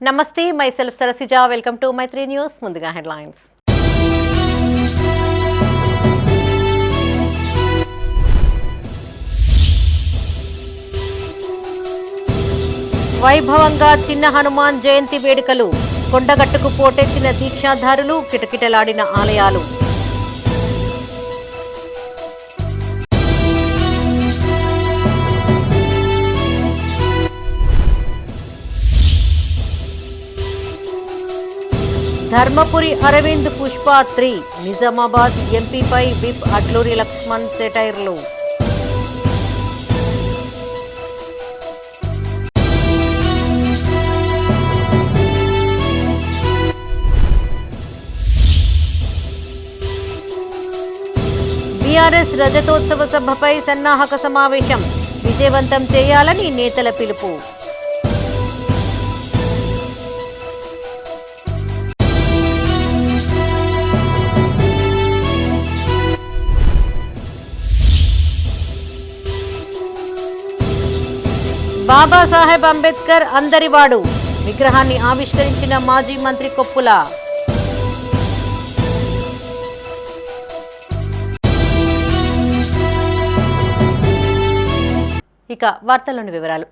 నమస్తే, myself Sarasija. Welcome to my 3 News. ముందుగా headlines. వైభవంగా చిన్న హనుమాన్ జయంతి వేడుకలు. కొండగట్టుకు పోటెత్తిన దీక్షాధారులు, కిటకిటలాడిన ఆలయాలు. ధర్మపురి అరవింద్ పుష్ప 3, నిజామాబాద్ ఎంపీపై విప్ అట్లూరి లక్ష్మణ్ సెటైర్లు. బీఆర్ఎస్ రజతోత్సవ సభపై సన్నాహక సమావేశం. విజయవంతం చేయాలని నేతల పిలుపు. బాబాసాహెబ్ అంబేద్కర్ అందరివాడు. విగ్రహాన్ని ఆవిష్కరించిన మాజీ మంత్రి కొప్పుల. ఇక వార్తల్లోని వివరాలు.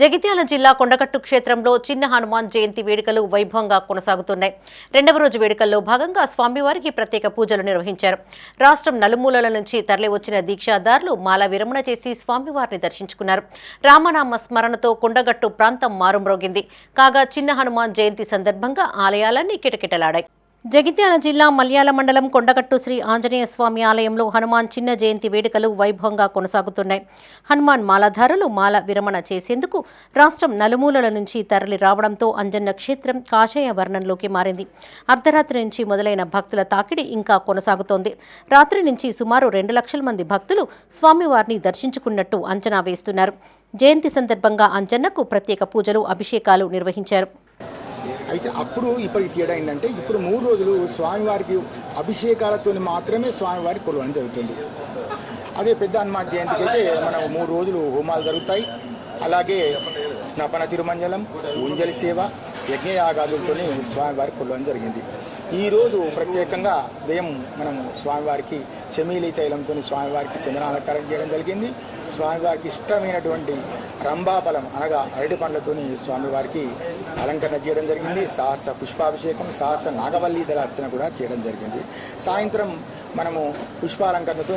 జగిత్యాల జిల్లా కొండగట్టు క్షేత్రంలో చిన్న హనుమాన్ జయంతి వేడుకలు వైభవంగా కొనసాగుతున్నాయి. రెండవ రోజు వేడుకల్లో భాగంగా స్వామివారికి ప్రత్యేక పూజలు నిర్వహించారు. రాష్ట్రం నలుమూలల నుంచి తరలివచ్చిన దీక్షాదారులు మాల విరమణ చేసి స్వామివారిని దర్శించుకున్నారు. రామనామ స్మరణతో కొండగట్టు ప్రాంతం మారుమ్రోగింది. కాగా చిన్న హనుమాన్ జయంతి సందర్భంగా ఆలయాలన్నీ కిటకిటలాడాయి. జగిత్యాల జిల్లా మల్యాల మండలం కొండగట్టు శ్రీ ఆంజనేయ స్వామి ఆలయంలో హనుమాన్ చిన్న జయంతి వేడుకలు వైభవంగా కొనసాగుతున్నాయి. హనుమాన్ మాలధారులు మాల విరమణ చేసేందుకు రాష్ట్రం నలుమూలల నుంచి తరలి రావడంతో అంజన్న క్షేత్రం కాషాయ వర్ణంలోకి మారింది. అర్ధరాత్రి నుంచి మొదలైన భక్తుల తాకిడి ఇంకా కొనసాగుతోంది. రాత్రి నుంచి సుమారు 2 లక్షల మంది భక్తులు స్వామివారిని దర్శించుకున్నట్టు అంచనా వేస్తున్నారు. జయంతి సందర్భంగా అంజన్నకు ప్రత్యేక పూజలు, అభిషేకాలు నిర్వహించారు. అయితే అప్పుడు ఇప్పటికి తేడా ఏంటంటే ఇప్పుడు 3 రోజులు స్వామివారికి అభిషేకాలతో మాత్రమే స్వామివారికి కొలవడం జరుగుతుంది. అదే పెద్ద హనుమాన్ జయంతికి అయితే మనకు 3 రోజులు హోమాలు జరుగుతాయి. అలాగే స్నపన తిరుమంజనం, ఉంజలి సేవ, యజ్ఞయాగాదులతో స్వామివారికి కొలవడం జరిగింది. ఈరోజు ప్రత్యేకంగా ఉదయం మనం స్వామివారికి చెమీలి తైలంతో స్వామివారికి చందనాలంకారం చేయడం జరిగింది. స్వామివారికి ఇష్టమైనటువంటి రంభాఫలం అనగా అరటి పండ్లతో స్వామివారికి అలంకరణ చేయడం జరిగింది. సహస్ర పుష్పాభిషేకం, సహస్ర నాగవల్లి దళ అర్చన కూడా చేయడం జరిగింది. సాయంత్రం మనము పుష్పాలంకరణతో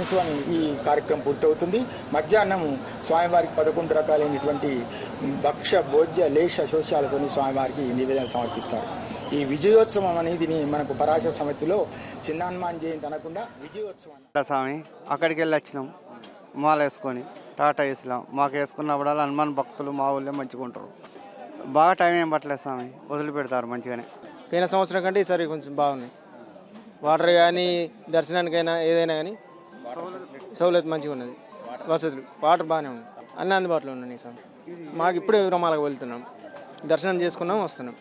ఈ కార్యక్రమం పూర్తవుతుంది. మధ్యాహ్నం స్వామివారికి 11 రకాలైనటువంటి భక్ష్య భోజ్య లేష శోష్యాలతో స్వామివారికి నివేదన సమర్పిస్తారు. ఈ విజయోత్సవం అనేది మనకు పరాశర సమితిలో చిన్న హనుమాన్ జయంతి అనకుండా విజయోత్సవం. స్వామి అక్కడికి వెళ్ళి వచ్చినాం, మాల వేసుకొని టాటా వేసినాం. మాకు వేసుకున్నప్పుడల్లా హనుమాన్ భక్తులు మా ఊళ్ళో మంచిగా ఉంటారు. బాగా టైం ఏం పట్టలేదు స్వామి, వదిలిపెడతారు మంచిగానే. పోయిన సంవత్సరం కంటే ఈసారి కొంచెం బాగున్నాయి. వాటర్ కానీ దర్శనానికైనా ఏదైనా కానీ సౌలత్ మంచిగా ఉన్నది. వసతులు వాటర్ బాగానే ఉంది, అన్నీ అందుబాటులో ఉన్నాయి. స్వామి మాకు ఇప్పుడే విరమాలకు వెళ్తున్నాం, దర్శనం చేసుకున్నాం, వస్తున్నాం.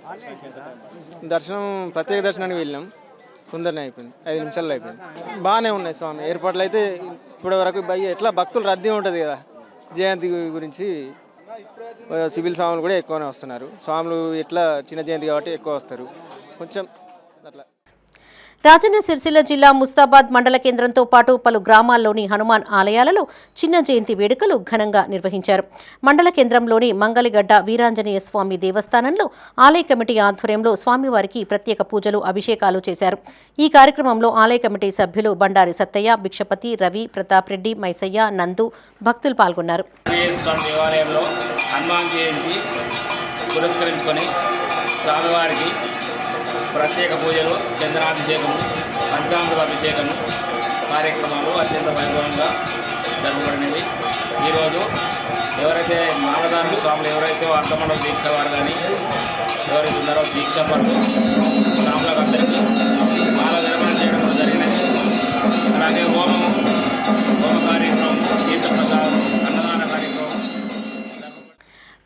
దర్శనం ప్రత్యేక దర్శనానికి వెళ్ళినాం, తొందరనే అయిపోయింది, 5 నిమిషాల్లో అయిపోయింది. బాగానే ఉన్నాయి స్వామి ఏర్పాట్లు అయితే. ఇప్పటి వరకు ఎట్లా భక్తులు రద్దీ ఉంటుంది కదా, జయంతి గురించి సివిల్ స్వాములు కూడా ఎక్కువనే వస్తున్నారు. స్వాములు ఎట్లా చిన్న జయంతి కాబట్టి ఎక్కువ వస్తారు కొంచెం అట్లా. రాజన్న సిరిసిల్ల జిల్లా ముస్తాబాద్ మండల కేంద్రంతో పాటు పలు గ్రామాల్లోని హనుమాన్ ఆలయాలలో చిన్న జయంతి వేడుకలు ఘనంగా నిర్వహించారు. మండల కేంద్రంలోని మంగలిగడ్డ వీరాంజనేయ స్వామి దేవస్థానంలో ఆలయ కమిటీ ఆధ్వర్యంలో స్వామివారికి ప్రత్యేక పూజలు, అభిషేకాలు చేశారు. ఈ కార్యక్రమంలో ఆలయ కమిటీ సభ్యులు బండారి సత్తయ్య, భిక్షపతి, రవి, ప్రతాప్ రెడ్డి, మైసయ్య, నందు భక్తులు పాల్గొన్నారు. ప్రత్యేక పూజలు, చంద్రాభిషేకము, పంచామృత అభిషేకము కార్యక్రమాలు అత్యంత వైభవంగా జరపబడినవి. ఈరోజు ఎవరైతే మాలధారులు స్వాములు ఎవరైతే అర్ధమండల దీక్ష వారు కానీ ఎవరైతే ఉన్నారో దీక్ష పరులు స్వాములకు అందరికీ మాల విరమణ చేయడం జరిగినది. అలాగే హోమ కార్యక్రమం, తీర్థ ప్రసాదం, అన్నదాన కార్యక్రమం.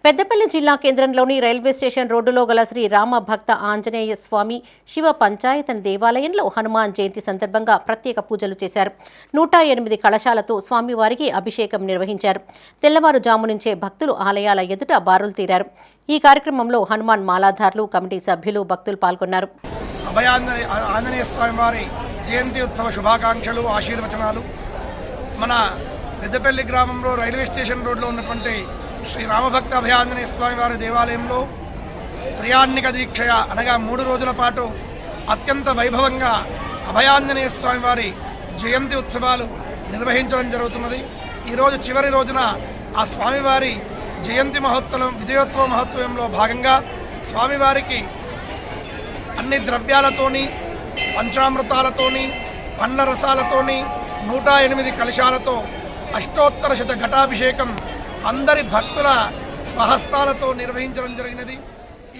పెద్దపల్లి జిల్లా కేంద్రంలోని రైల్వే స్టేషన్ రోడ్డులో గల శ్రీ రామ భక్త ఆంజనేయ స్వామి శివ పంచాయతన దేవాలయంలో హనుమాన్ జయంతి సందర్భంగా ప్రత్యేక పూజలు చేశారు. 108 కలశాలతో స్వామివారికి అభిషేకం నిర్వహించారు. తెల్లవారుజాము నుంచే భక్తులు ఆలయాల ఎదుట బారులు తీరారు. ఈ కార్యక్రమంలో హనుమాన్ మాలాధార్లు, కమిటీ సభ్యులు, భక్తులు పాల్గొన్నారు. ఆంజనేయ స్వామి వారి జయంతి ఉత్సవ శుభాకాంక్షలు, ఆశీర్వచనాలు. మన పెద్దపల్లి గ్రామంలో రైల్వే స్టేషన్ రోడ్లో ఉన్నటువంటి శ్రీ రామభక్త అభయాంజనేయ స్వామి వారి దేవాలయంలో త్రియాన్నిక దీక్షయ అనగా 3 రోజుల పాటు అత్యంత వైభవంగా అభయాంజనేయ స్వామి వారి జయంతి ఉత్సవాలు నిర్వహించడం జరుగుతున్నది. ఈరోజు చివరి రోజున ఆ స్వామివారి జయంతి మహోత్సవం, విజయోత్సవ మహోత్సవంలో భాగంగా స్వామివారికి అన్ని ద్రవ్యాలతోని, పంచామృతాలతోని, పండ్ల రసాలతోని, 108 కలశాలతో అష్టోత్తర శత ఘటాభిషేకం అందరి భక్తుల స్వహస్తాలతో నిర్వహించడం జరిగినది.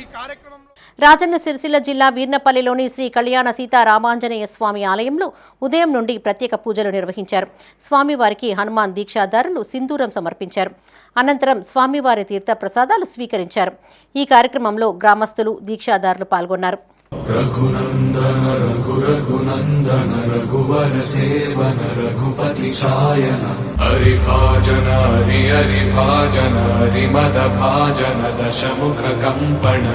ఈ కార్యక్రమంలో రాజన్న సిరిసిల్ల జిల్లా వీర్నపల్లిలోని శ్రీ కళ్యాణ సీతారామాంజనేయ స్వామి ఆలయంలో ఉదయం నుండి ప్రత్యేక పూజలు నిర్వహించారు. స్వామివారికి హనుమాన్ దీక్షాదారులు సింధూరం సమర్పించారు. అనంతరం స్వామివారి తీర్థ ప్రసాదాలు స్వీకరించారు. ఈ కార్యక్రమంలో గ్రామస్తులు, దీక్షాదారులు పాల్గొన్నారు. రఘునందన రఘు రఘునందన రఘువర సేవన రఘుపతి ఛాయన హరిభాజన హరి హరిభాజన హరిమద భాజన దశముఖ కంపణ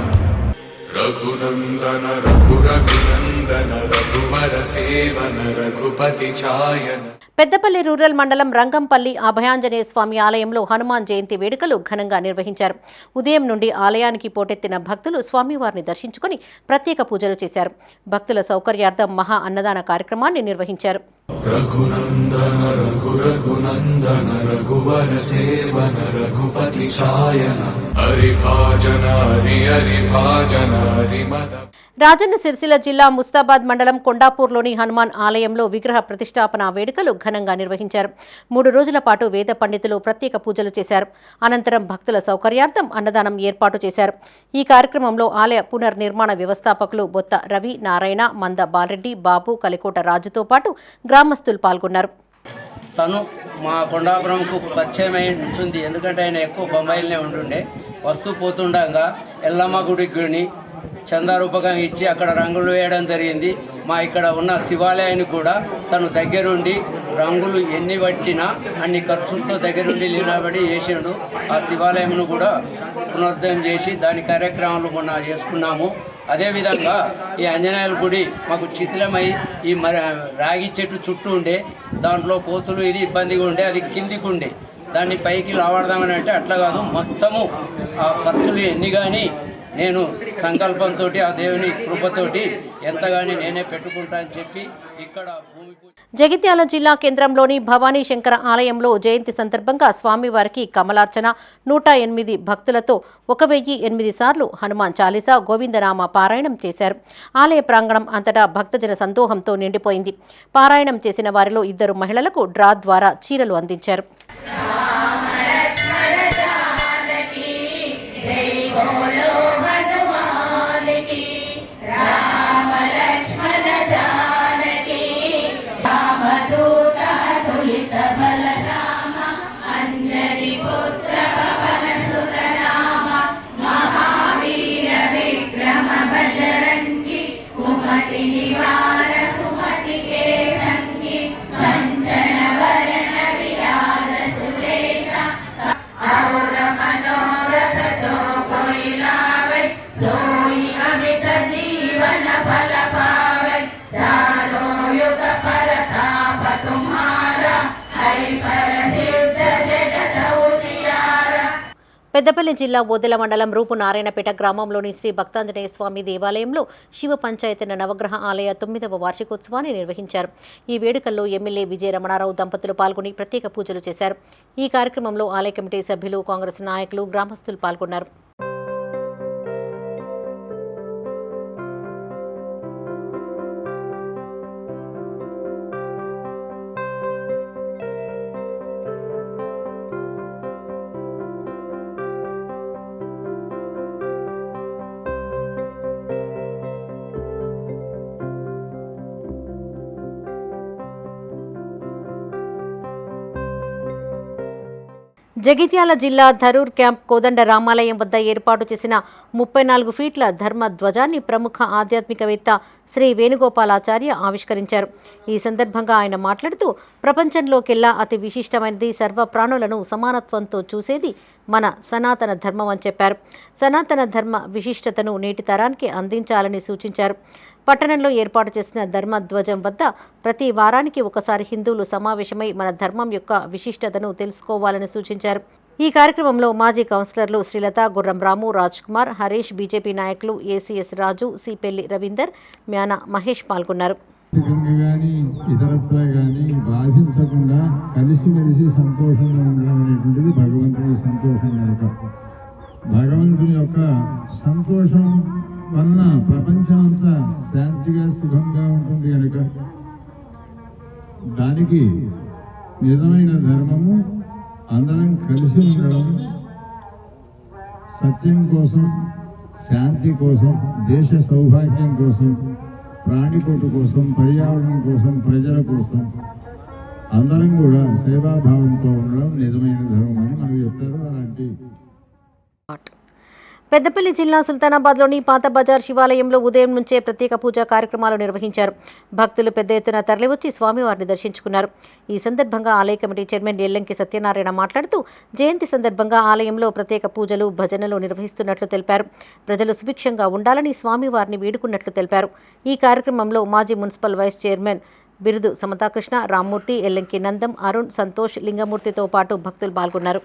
రఘునందన రఘు రఘునందన రఘువర సేవన రఘుపతి ఛాయన. పెద్దపల్లి రూరల్ మండలం రంగంపల్లి అభయాంజనేయ స్వామి ఆలయంలో హనుమాన్ జయంతి వేడుకలు ఘనంగా నిర్వహించారు. ఉదయం నుండి ఆలయానికి పోటెత్తిన భక్తులు స్వామివారిని దర్శించుకుని ప్రత్యేక పూజలు చేశారు. భక్తుల సౌకర్యార్థం మహా అన్నదాన కార్యక్రమాన్ని నిర్వహించారు. రఘునందన రఘు రఘునందన రఘువర సేవన రఘుపతి ఛాయన హరిభాజన హరి హరిభాజన హరిమద. రాజన్న సిరిసిల్ల జిల్లా ముస్తాబాద్ మండలం కొండాపూర్లోని హనుమాన్ ఆలయంలో విగ్రహ ప్రతిష్టాపన వేడుకలు ఘనంగా నిర్వహించారు. 3 రోజుల పాటు వేద పండితులు ప్రత్యేక పూజలు చేశారు. అనంతరం భక్తుల సౌకర్యార్థం అన్నదానం ఏర్పాటు చేశారు. ఈ కార్యక్రమంలో ఆలయ పునర్నిర్మాణ వ్యవస్థాపకులు బొత్త రవి, నారాయణ, మంద బాలరెడ్డి, బాబు, కలికోట రాజుతో పాటు గ్రామస్తులు పాల్గొన్నారు. తను మా కొండాపురంకు పరిచయం అయి ఉంటుంది. ఎందుకంటే ఆయన ఎక్కువ బొంబాయిలోనే ఉంటుండే. వస్తూ పోతుండగా ఎల్లమ్మ గుడిని చందారూపకంగా ఇచ్చి అక్కడ రంగులు వేయడం జరిగింది. మా ఇక్కడ ఉన్న శివాలయాన్ని కూడా తను దగ్గరుండి రంగులు ఎన్ని పట్టినా అన్ని ఖర్చులతో దగ్గరుండి నిలబడి చేసిండు. ఆ శివాలయంను కూడా పునరుద్ధరణ చేసి దాని కార్యక్రమాలు మొన్న చేసుకున్నాము. అదేవిధంగా ఈ ఆంజనేయుల గుడి మాకు శిథిలమై ఈ రాగి చెట్టు చుట్టూ ఉండే, దాంట్లో కోతులు ఇది ఇబ్బందిగా ఉండే, అది కిందికి ఉండే. దాన్ని పైకి లావడదామని అంటే అట్లా కాదు, మొత్తము ఆ ఖర్చులు ఎన్ని కానీ నేను సంకల్పంతో ఆ దేవుని కృపతోటి ఎంతగాని నేనే పెట్టుకుంటా అని చెప్పి ఇక్కడ భూమి పూజ. జగిత్యాల జిల్లా కేంద్రంలోని భవానీ శంకర ఆలయంలో జయంతి సందర్భంగా స్వామివారికి కమలార్చన, 108 భక్తులతో 1008 సార్లు హనుమాన్ చాలీసా, గోవిందనామ పారాయణం చేశారు. ఆలయ ప్రాంగణం అంతటా భక్తజన సందోహంతో నిండిపోయింది. పారాయణం చేసిన వారిలో 2 మహిళలకు డ్రా ద్వారా చీరలు అందించారు. పెద్దపల్లి జిల్లా ఓదెల మండలం రూపు నారాయణపేట గ్రామంలోని శ్రీ భక్తాంజనేయ స్వామి దేవాలయంలో శివ పంచాయతన నవగ్రహ ఆలయ 9వ వార్షికోత్సవాన్ని నిర్వహించారు. ఈ వేడుకల్లో ఎమ్మెల్యే విజయ రమణారావు దంపతులు పాల్గొని ప్రత్యేక పూజలు చేశారు. ఈ కార్యక్రమంలో ఆలయ కమిటీ సభ్యులు, కాంగ్రెస్ నాయకులు, గ్రామస్తులు పాల్గొన్నారు. జగిత్యాల జిల్లా ధరూర్ క్యాంప్ కోదండ రామాలయం వద్ద ఏర్పాటు చేసిన 34 ఫీట్ల ధర్మ ధ్వజాన్ని ప్రముఖ ఆధ్యాత్మికవేత్త శ్రీ వేణుగోపాలాచార్య ఆవిష్కరించారు. ఈ సందర్భంగా ఆయన మాట్లాడుతూ ప్రపంచంలోకెల్లా అతి విశిష్టమైనది సర్వ ప్రాణులను సమానత్వంతో చూసేది మన సనాతన ధర్మం అని చెప్పారు. సనాతన ధర్మ విశిష్టతను నేటి తరానికి అందించాలని సూచించారు. పట్టణంలో ఏర్పాటు చేసిన ధర్మధ్వజం వద్ద ప్రతి వారానికి ఒకసారి హిందువులు సమావేశమై మన ధర్మం యొక్క విశిష్టతను తెలుసుకోవాలని సూచించారు. ఈ కార్యక్రమంలో మాజీ కౌన్సిలర్లు శ్రీలత, గుర్రం రాము, రాజ్ కుమార్, హరీష్, బీజేపీ నాయకులు ఏసీఎస్ రాజు, సిపెల్లి రవీందర్, మ్యాన మహేష్ పాల్గొన్నారు. బాధించకుండా కలిసిమెలిసి సంతోషంగా ఉండడం అనేటువంటిది భగవంతుని సంతోషం కనుక భగవంతుని యొక్క సంతోషం వలన ప్రపంచం అంతా శాంతిగా సుఖంగా ఉంటుంది కనుక దానికి నిజమైన ధర్మము అందరం కలిసి ఉండడం, సత్యం కోసం, శాంతి కోసం, దేశ సౌభాగ్యం కోసం, ప్రాణికోటు కోసం, పర్యావరణం కోసం, ప్రజల కోసం అందరం కూడా సేవాభావంతో ఉండడం నిజమైన ధర్మం అని మనకు చెప్తారు. అలాంటి పెద్దపల్లి జిల్లా సుల్తానాబాద్లోని పాత బజార్ శివాలయంలో ఉదయం నుంచే ప్రత్యేక పూజా కార్యక్రమాలు నిర్వహించారు. భక్తులు పెద్ద ఎత్తున తరలివచ్చి స్వామివారిని దర్శించుకున్నారు. ఈ సందర్భంగా ఆలయ కమిటీ చైర్మన్ ఎల్లంకి సత్యనారాయణ మాట్లాడుతూ జయంతి సందర్భంగా ఆలయంలో ప్రత్యేక పూజలు, భజనలు నిర్వహిస్తున్నట్లు తెలిపారు. ప్రజలు సుభిక్షంగా ఉండాలని స్వామివారిని వేడుకున్నట్లు తెలిపారు. ఈ కార్యక్రమంలో మాజీ మున్సిపల్ వైస్ చైర్మన్ బిరుదు సమతాకృష్ణ, రామ్మూర్తి, ఎల్లంకి నందం, అరుణ్, సంతోష్, లింగమూర్తితో పాటు భక్తులు పాల్గొన్నారు.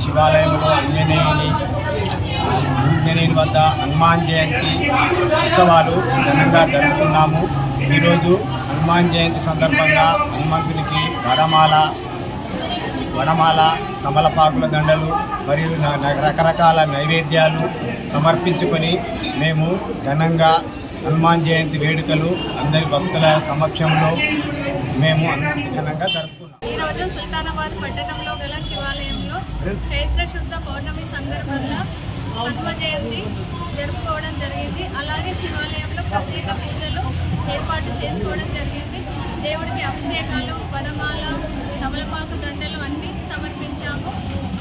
శివాలయంలో ఆంజనేయుని వద్ద హనుమాన్ జయంతి ఉత్సవాలు ఘనంగా జరుపుకున్నాము. ఈరోజు హనుమాన్ జయంతి సందర్భంగా హనుమంతునికి వనమాల, కమలపాకుల దండలు మరియు రకరకాల నైవేద్యాలు సమర్పించుకొని మేము ఘనంగా హనుమాన్ జయంతి వేడుకలు అందరి భక్తుల సమక్షంలో మేము ఘనంగా జరుపుకున్నాం. ఈరోజు సుల్తానాబాద్ పట్టణంలో గల శివాలయంలో చైత్ర శుద్ధ పౌర్ణమి సందర్భంగా హనుమ జయంతి జరుపుకోవడం జరిగింది. అలాగే శివాలయంలో ప్రత్యేక పూజలు ఏర్పాటు చేసుకోవడం జరిగింది. దేవుడికి అభిషేకాలు, వనమాల, తమలపాకు దండలు అన్నీ సమర్పించాము.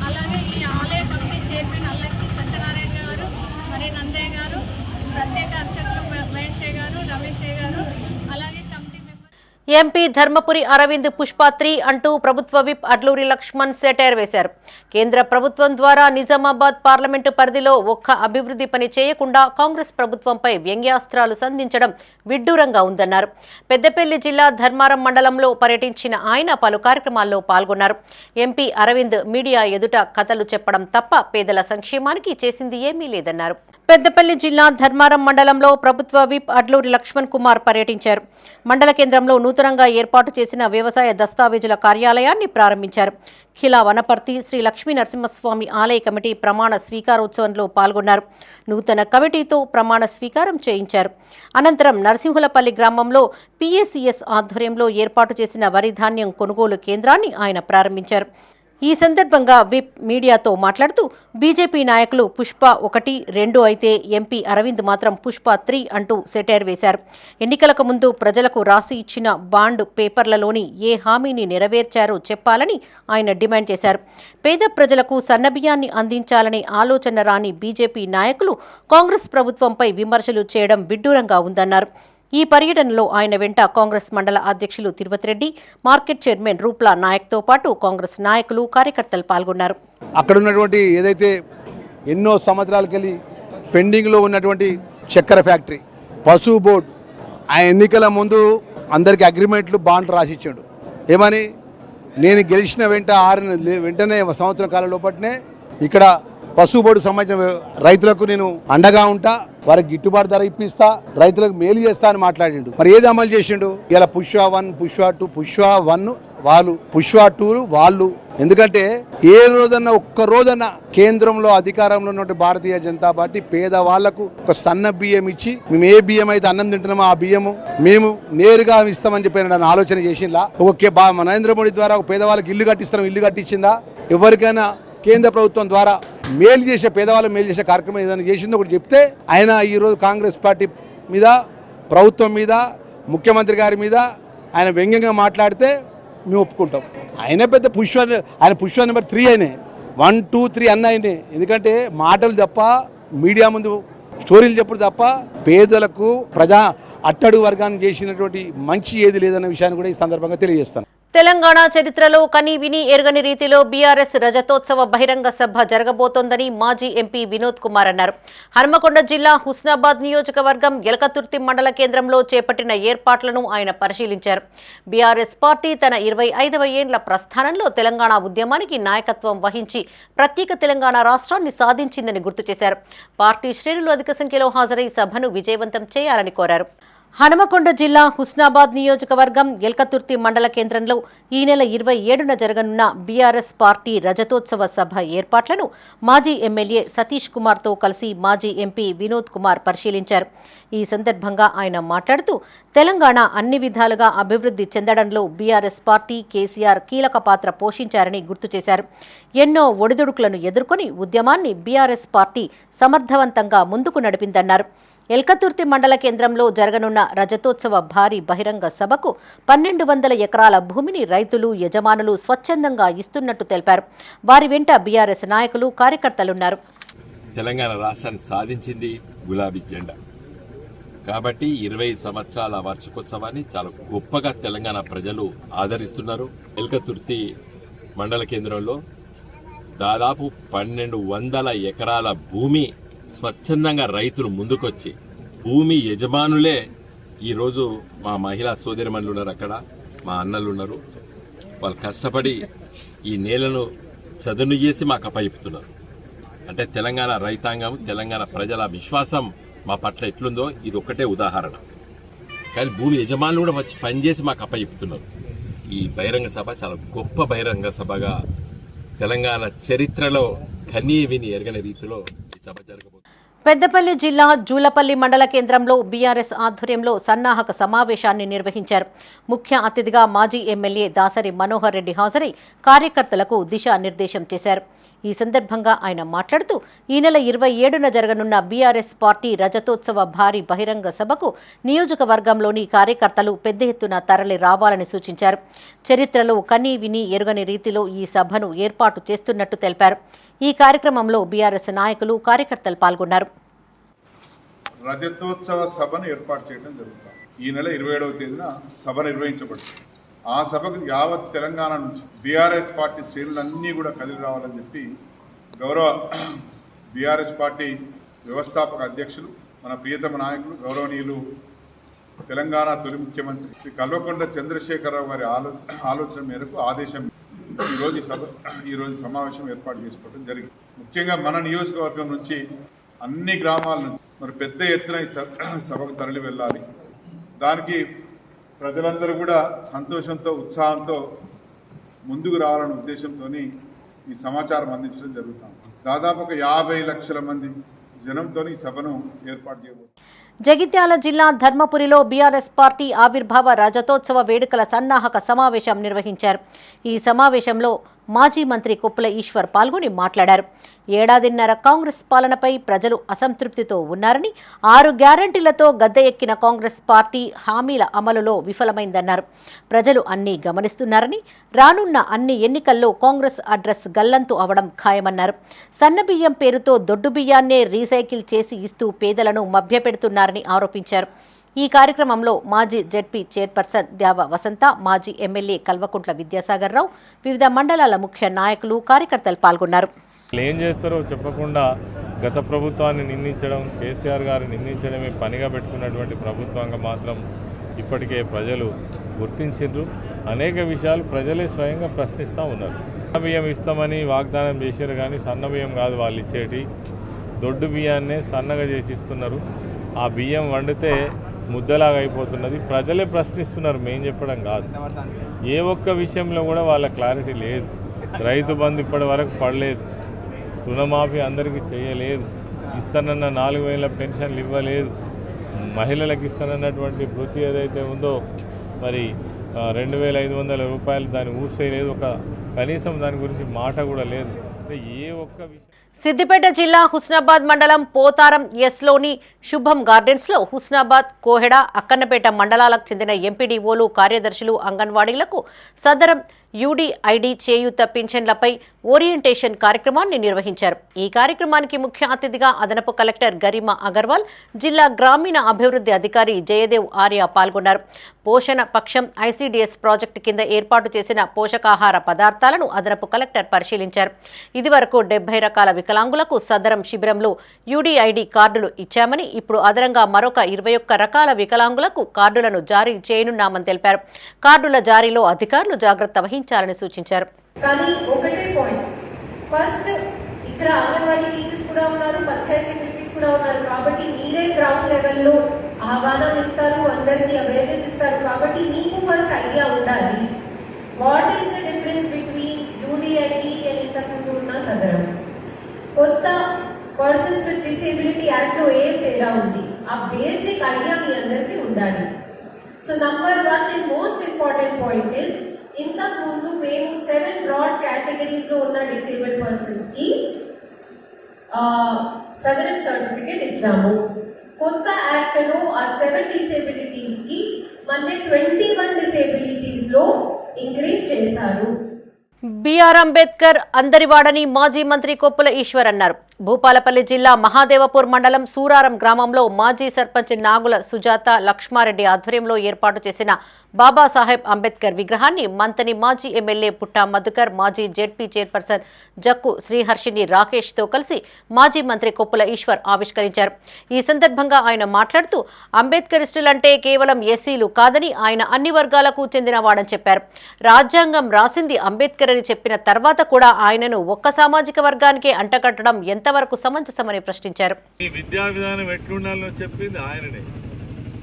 అలాగే ఈ ఆలయ కమిటీ చైర్మన్ అల్లంకి సత్యనారాయణ గారు, మరి నందయ్య గారు, ప్రత్యేక అర్చకులు మహేష్ గారు, రమేష్ గారు, అలాగే కమిటీ ఎంపీ ధర్మపురి అరవింద్ పుష్ప 3 అంటూ ప్రభుత్వ విప్ అడ్లూరి లక్ష్మణ్ సెటైర్ వేశారు. కేంద్ర ప్రభుత్వం ద్వారా నిజామాబాద్ పార్లమెంటు పరిధిలో ఒక్క అభివృద్ధి పని చేయకుండా కాంగ్రెస్ ప్రభుత్వంపై వ్యంగ్యాస్త్రాలు సంధించడం విడ్డూరంగా ఉందన్నారు. పెద్దపల్లి జిల్లా ధర్మారం మండలంలో పర్యటించిన ఆయన పలు కార్యక్రమాల్లో పాల్గొన్నారు. ఎంపీ అరవింద్ మీడియా ఎదుట కథలు చెప్పడం తప్ప పేదల సంక్షేమానికి చేసింది ఏమీ లేదన్నారు. పెద్దపల్లి జిల్లా ధర్మారం మండలంలో ప్రభుత్వ విప్ అడ్లూరి లక్ష్మణ్ కుమార్ పర్యటించారు. మండల కేంద్రంలో నూతనంగా ఏర్పాటు చేసిన వ్యవసాయ దస్తావేజుల కార్యాలయాన్ని ప్రారంభించారు. ఖిలా వనపర్తి శ్రీ లక్ష్మీ నరసింహస్వామి ఆలయ కమిటీ ప్రమాణ స్వీకారోత్సవంలో పాల్గొన్నారు. నూతన కమిటీతో ప్రమాణ స్వీకారం చేయించారు. అనంతరం నరసింహులపల్లి గ్రామంలో పిఎసిఎస్ ఆధ్వర్యంలో ఏర్పాటు చేసిన వరి ధాన్యం కొనుగోలు కేంద్రాన్ని ఆయన ప్రారంభించారు. ఈ సందర్భంగా విప్ మీడియాతో మాట్లాడుతూ బీజేపీ నాయకులు పుష్ప 1, 2 అయితే ఎంపీ అరవింద్ మాత్రం పుష్ప 3 అంటూ సెటైర్ వేశారు. ఎన్నికలకు ముందు ప్రజలకు రాసి ఇచ్చిన బాండ్ పేపర్లలోని ఏ హామీని నెరవేర్చారో చెప్పాలని ఆయన డిమాండ్ చేశారు. పేద ప్రజలకు సన్నబియ్యాన్ని అందించాలనే ఆలోచన రాని బీజేపీ నాయకులు కాంగ్రెస్ ప్రభుత్వంపై విమర్శలు చేయడం విడ్డూరంగా ఉందన్నారు. ఈ పర్యటనలో ఆయన వెంట కాంగ్రెస్ మండల అధ్యక్షులు తిరుపతి రెడ్డి, మార్కెట్ చైర్మన్ రూప్లా నాయక్తో పాటు కాంగ్రెస్ నాయకులు, కార్యకర్తలు పాల్గొన్నారు. అక్కడ ఉన్నటువంటి ఏదైతే ఎన్నో సంవత్సరాలకెళ్ళి పెండింగ్లో ఉన్నటువంటి చక్కెర ఫ్యాక్టరీ, పశువు బోర్డు, ఆ ఎన్నికల ముందు అందరికీ అగ్రిమెంట్లు, బాండ్లు రాసిచ్చాడు. ఏమని, నేను గెలిచిన వెంటనే సంవత్సరం కాలం లోపట్నే ఇక్కడ పశువు బోర్డు సంబంధించిన రైతులకు నేను అండగా ఉంటా, వారికి గిట్టుబాటు ధర ఇప్పిస్తా, రైతులకు మేలు చేస్తా అని మాట్లాడిండు. మరి ఏది అమలు చేసిండు? ఇలా పుష్ప 1, పుష్ప 2, పుష్ప 1 వాళ్ళు, పుష్ప 2 వాళ్ళు. ఎందుకంటే ఏ రోజన్నా ఒక్క రోజన్నా కేంద్రంలో అధికారంలో ఉన్న భారతీయ జనతా పార్టీ పేదవాళ్లకు ఒక సన్న బియ్యం ఇచ్చి, మేము ఏ బియ్యం అయితే అన్నం తింటున్నామో ఆ బియ్యము మేము నేరుగా ఇస్తామని చెప్పి నన్ను ఆలోచన చేసిందా? నరేంద్ర మోడీ ద్వారా ఒక పేదవాళ్ళకి ఇల్లు కట్టిస్తాం, ఇల్లు కట్టించిందా? ఎవరికైనా కేంద్ర ప్రభుత్వం ద్వారా మేలు చేసే, పేదవాళ్ళు మేలు చేసే కార్యక్రమం ఏదైనా చేసిందో ఒకటి చెప్తే, ఆయన ఈరోజు కాంగ్రెస్ పార్టీ మీద, ప్రభుత్వం మీద, ముఖ్యమంత్రి గారి మీద ఆయన వ్యంగ్యంగా మాట్లాడితే మేము ఒప్పుకుంటాం. ఆయన పెద్ద పుష్ప నెంబర్ 3 అయినే 1, 2, 3 అన్నాయని. ఎందుకంటే మాటలు తప్ప మీడియా ముందు స్టోరీలు చెప్పుడు తప్ప పేదలకు ప్రజా అట్టడుగు వర్గాన్ని చేసినటువంటి మంచి ఏది లేదన్న విషయాన్ని కూడా ఈ సందర్భంగా తెలియజేస్తాను. తెలంగాణ చరిత్రలో కనీ విని ఎరగని రీతిలో బీఆర్ఎస్ రజతోత్సవ బహిరంగ సభ జరగబోతోందని మాజీ ఎంపీ వినోద్ కుమార్ అన్నారు. హన్మకొండ జిల్లా హుస్నాబాద్ నియోజకవర్గం ఎలకతుర్తి మండల కేంద్రంలో చేపట్టిన ఏర్పాట్లను ఆయన పరిశీలించారు. బీఆర్ఎస్ పార్టీ తన 25వ ఏండ్ల ప్రస్థానంలో తెలంగాణ ఉద్యమానికి నాయకత్వం వహించి ప్రత్యేక తెలంగాణ రాష్ట్రాన్ని సాధించిందని గుర్తు చేశారు. పార్టీ శ్రేణులు అధిక సంఖ్యలో హాజరై సభను విజయవంతం చేయాలని కోరారు. హనుమకొండ జిల్లా హుస్నాబాద్ నియోజకవర్గం ఎల్కతుర్తి మండల కేంద్రంలో ఈ నెల 27న జరగనున్న బీఆర్ఎస్ పార్టీ రజతోత్సవ సభ ఏర్పాట్లను మాజీ ఎమ్మెల్యే సతీష్ కుమార్తో కలిసి మాజీ ఎంపీ వినోద్ కుమార్ పరిశీలించారు. ఈ సందర్భంగా ఆయన మాట్లాడుతూ తెలంగాణ అన్ని విధాలుగా అభివృద్ధి చెందడంలో బీఆర్ఎస్ పార్టీ కేసీఆర్ కీలక పాత్ర పోషించారని గుర్తు చేశారు. ఎన్నో ఒడిదుడుకులను ఎదుర్కొని ఉద్యమాన్ని బీఆర్ఎస్ పార్టీ సమర్థవంతంగా ముందుకు నడిపిందన్నారు. ఎల్కతుర్తి మండల కేంద్రంలో జరగనున్న రజతోత్సవ భారీ బహిరంగ సభకు 1200 ఎకరాల భూమిని రైతులు యజమానులు స్వచ్ఛందంగా ఇస్తున్నట్టు తెలిపారు. వారి వెంట బీఆర్ఎస్ నాయకులు కార్యకర్తలున్నారు. తెలంగాణ రాష్ట్రాన్ని సాధించింది గులాబీ జెండా కాబట్టి 20 సంవత్సరాల వార్షికోత్సవాన్ని చాలా గొప్పగా తెలంగాణ ప్రజలు ఆదరిస్తున్నారు. ఎల్కతుర్తి మండల కేంద్రంలో దాదాపు 1200 ఎకరాల భూమి స్వచ్ఛందంగా రైతులు ముందుకొచ్చి భూమి యజమానులే ఈరోజు మా మహిళా సోదరిమణులు ఉన్నారు, అక్కడ మా అన్నలు ఉన్నారు. వాళ్ళు కష్టపడి ఈ నేలను చదును చేసి మాకు అప్పయిపుతున్నారు. అంటే తెలంగాణ రైతాంగం, తెలంగాణ ప్రజల విశ్వాసం మా పట్ల ఎట్లుందో ఇది ఒక్కటే ఉదాహరణ. కానీ భూమి యజమానులు కూడా వచ్చి పనిచేసి మాకు అప్పయిపుతున్నారు. ఈ బహిరంగ సభ చాలా గొప్ప బహిరంగ సభగా తెలంగాణ చరిత్రలో కనీ విని ఎరగని రీతిలో ఈ సభ జరగబోతుంది. పెద్దపల్లి జిల్లా జూలపల్లి మండల కేంద్రంలో బీఆర్ఎస్ ఆధ్వర్యంలో సన్నాహక సమావేశాన్ని నిర్వహించారు. ముఖ్య అతిథిగా మాజీ ఎమ్మెల్యే దాసరి మనోహర్ రెడ్డి హాజరై కార్యకర్తలకు దిశానిర్దేశం చేశారు. ఈ సందర్భంగా ఆయన మాట్లాడుతూ ఈ నెల 27న జరగనున్న బీఆర్ఎస్ పార్టీ రజతోత్సవ భారీ బహిరంగ సభకు నియోజకవర్గంలోని కార్యకర్తలు పెద్ద ఎత్తున తరలి రావాలని సూచించారు. చరిత్రలో కనీ విని ఎరుగని రీతిలో ఈ సభను ఏర్పాటు చేస్తున్నట్టు తెలిపారు. ఈ కార్యక్రమంలో బీఆర్ఎస్ నాయకులు కార్యకర్తలు పాల్గొన్నారు. రజతోత్సవ సభను ఏర్పాటు చేయడం జరుగుతుంది. ఈ నెల 27వ తేదీన సభ నిర్వహించబడుతుంది. ఆ సభకు యావత్ తెలంగాణ నుంచి బీఆర్ఎస్ పార్టీ శ్రేణులన్నీ కూడా కదిలి రావాలని చెప్పి గౌరవ బీఆర్ఎస్ పార్టీ వ్యవస్థాపక అధ్యక్షులు, మన ప్రియతమ నాయకులు, గౌరవనీయులు తెలంగాణ తొలి ముఖ్యమంత్రి శ్రీ కల్వకుంట్ల చంద్రశేఖరరావు గారి ఆలోచన మేరకు ఆదేశం ఈరోజు సమావేశం ఏర్పాటు చేసుకోవడం జరిగింది. ముఖ్యంగా మన నియోజకవర్గం నుంచి అన్ని గ్రామాల నుంచి మరి పెద్ద ఎత్తున ఈ సభకు తరలి వెళ్ళాలి. దానికి ప్రజలందరూ కూడా సంతోషంతో ఉత్సాహంతో ముందుకు రావాలనే ఉద్దేశంతో ఈ సమాచారం అందించడం జరుగుతుంది. దాదాపు ఒక 50 లక్షల మంది జనంతో ఈ సభను ఏర్పాటు చేయబోతుంది. జగిత్యాల జిల్లా ధర్మపురిలో బీఆర్ఎస్ పార్టీ ఆవిర్భావ రజతోత్సవ వేడుకల సన్నాహక సమావేశం నిర్వహించారు. ఈ సమావేశంలో మాజీ మంత్రి కొప్పుల ఈశ్వర్ పాల్గొని మాట్లాడారు. ఏడాదిన్నర కాంగ్రెస్ పాలనపై ప్రజలు అసంతృప్తితో ఉన్నారని, 6 గ్యారంటీలతో గద్దె ఎక్కిన కాంగ్రెస్ పార్టీ హామీల అమలులో విఫలమైందన్నారు. ప్రజలు అన్నీ గమనిస్తున్నారని, రానున్న అన్ని ఎన్నికల్లో కాంగ్రెస్ అడ్రస్ గల్లంతు అవడం ఖాయమన్నారు. సన్నబియ్యం పేరుతో దొడ్డు బియ్యాన్నే రీసైకిల్ చేసి ఇస్తూ పేదలను మభ్యపెడుతున్నారని ఆరోపించారు. ఈ కార్యక్రమంలో మాజీ జెడ్పీ చైర్పర్సన్ ద్యావ వసంత, మాజీ ఎమ్మెల్యే కల్వకుంట్ల విద్యాసాగర్ రావు, వివిధ మండలాల ముఖ్య నాయకులు, కార్యకర్తలు పాల్గొన్నారు. ఏం చేస్తారో చెప్పకుండా గత ప్రభుత్వాన్ని నిందించడం, కేసీఆర్ గారు నిందించడమే పనిగా పెట్టుకున్నటువంటి ప్రభుత్వంగా మాత్రం ఇప్పటికే ప్రజలు గుర్తించారు. అనేక విషయాలు ప్రజలే స్వయంగా ప్రశ్నిస్తూ ఉన్నారు. సన్న బియ్యం ఇస్తామని వాగ్దానం చేశారు, కానీ సన్న బియ్యం కాదు వాళ్ళు ఇచ్చేటి, దొడ్డు బియ్యాన్నే సన్నగా చేసి ఇస్తున్నారు. ఆ బియ్యం వండితే ముద్దలాగా అయిపోతున్నది. ప్రజలే ప్రశ్నిస్తున్నారు, మేం చెప్పడం కాదు. ఏ ఒక్క విషయంలో కూడా వాళ్ళ క్లారిటీ లేదు. రైతు బంధు ఇప్పటి వరకు పడలేదు, రుణమాఫీ అందరికీ చేయలేదు, ఇస్తానన్న 4000 పెన్షన్లు ఇవ్వలేదు, మహిళలకు ఇస్తానన్నటువంటి వృత్తి ఏదైతే ఉందో మరి 2500 రూపాయలు దాన్ని ఊసేయలేదు. ఒక కనీసం దాని గురించి మాట కూడా లేదు. ఏ ఒక్క విషయం. సిద్దిపేట జిల్లా హుస్నాబాద్ మండలం పోతారం ఎస్లోని శుభం గార్డెన్స్లో హుస్నాబాద్, కోహెడ, అక్కన్నపేట మండలాలకు చెందిన ఎంపీడీఓలు, కార్యదర్శులు, అంగన్వాడీలకు సదరం యూడీఐడి చేయూత పింఛన్లపై ఓరియంటేషన్ కార్యక్రమాన్ని నిర్వహించారు. ఈ కార్యక్రమానికి ముఖ్య అతిథిగా అదనపు కలెక్టర్ గరిమా అగర్వాల్, జిల్లా గ్రామీణ అభివృద్ధి అధికారి జయదేవ్ ఆర్య పాల్గొన్నారు. పోషణ పక్షం ఐసీడీఎస్ ప్రాజెక్టు కింద ఏర్పాటు చేసిన పోషకాహార పదార్థాలను అదనపు కలెక్టర్ పరిశీలించారు. ఇదివరకు 70 రకాల వికలాంగులకు సదరం శిబిరంలో యూడీఐడి కార్డులు ఇచ్చామని, ఇప్పుడు అదనంగా మరొక 21 రకాల వికలాంగులకు కార్డులను జారీ చేయనున్నామని తెలిపారు. కార్డుల జారీలో అధికారులు జాగ్రత్త వహించాలని సూచించారు. కానీ ఒకటే పాయింట్, ఫస్ట్ ఇక్కడ అంగన్వాడీ టీచర్స్ కూడా ఉన్నారు, పంచాయతీ సెక్రటరీస్ కూడా ఉన్నారు. కాబట్టి మీరే గ్రౌండ్ లెవెల్లో ఆహ్వానం ఇస్తారు, అందరికీ అవేర్నెస్ ఇస్తారు. కాబట్టి మీకు ఫస్ట్ ఐడియా ఉండాలి, what is the difference between UDID and ఇంతకుముందు ఉన్న సదరం. కొత్త పర్సన్స్ విత్ డిసేబిలిటీ యాక్ట్లో ఏం తేడా ఉంది, ఆ బేసిక్ ఐడియా మీ అందరికీ ఉండాలి. So number 1 and most important point is, ఇంతకు ముందు మేము 7 బ్రాడ్ కేటగిరీస్ లో ఉన్న డిసేబుల్డ్ పర్సన్స్ కి సదరన్ సర్టిఫికేట్ ఇచ్చాము. కొత్త యాక్ట్ లో ఆ 7 డిసేబిలిటీస్ కి మన 21 డిసేబిలిటీస్ లో ఇంక్రీజ్ చేశారు. బిఆర్ అంబేద్కర్ అందరివాడని మాజీ మంత్రి కొప్పుల ఈశ్వర్ అన్నారు. భూపాలపల్లి జిల్లా మహాదేవపూర్ మండలం సూరారం గ్రామంలో మాజీ సర్పంచ్ నాగుల సుజాత లక్ష్మారెడ్డి ఆధ్వర్యంలో ఏర్పాటు చేసిన బాబాసాహెబ్ అంబేద్కర్ విగ్రహాన్ని మంతని మాజీ ఎమ్మెల్యే పుట్టా మధుకర్, మాజీ జెడ్పీ చైర్పర్సన్ జక్కు శ్రీహర్షిని రాకేష్తో కలిసి మాజీ మంత్రి కొప్పుల ఈశ్వర్ ఆవిష్కరించారు. ఈ సందర్భంగా ఆయన మాట్లాడుతూ, అంబేద్కరిస్టులంటే కేవలం ఎస్సీలు కాదని, ఆయన అన్ని వర్గాలకు చెందినవాడని చెప్పారు. రాజ్యాంగం రాసింది అంబేద్కర్ అని చెప్పిన తర్వాత కూడా ఆయనను ఒక్క సామాజిక వర్గానికే అంటగట్టడం ఎంతవరకు సమంజసమని ప్రశ్నించారు. ఈ విద్యా విధానం ఎట్లుండాలో చెప్పింది ఆయననే,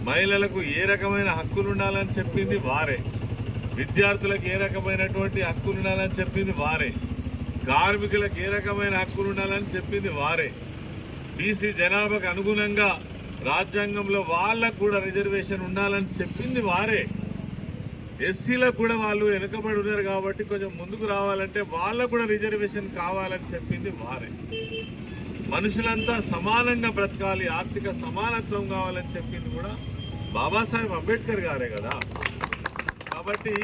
మహిళలకు ఏ రకమైన హక్కులు ఉండాలని చెప్పింది వారే, విద్యార్థులకు ఏ రకమైనటువంటి హక్కులు ఉండాలని చెప్పింది వారే, కార్మికులకు ఏ రకమైన హక్కులు ఉండాలని చెప్పింది వారే, బీసీ జనాభాకు అనుగుణంగా రాజ్యాంగంలో వాళ్ళకు కూడా రిజర్వేషన్ ఉండాలని చెప్పింది వారే. ఎస్సీలకు కూడా వాళ్ళు వెనుకబడి ఉన్నారు కాబట్టి కొంచెం ముందుకు రావాలంటే వాళ్ళకు కూడా రిజర్వేషన్ కావాలని చెప్పింది వారే. మనుషులంతా సమానంగా బ్రతకాలి, ఆర్థిక సమానత్వం కావాలని చెప్పింది కూడా బాబాసాహెబ్ అంబేద్కర్ గారే కదా. కాబట్టి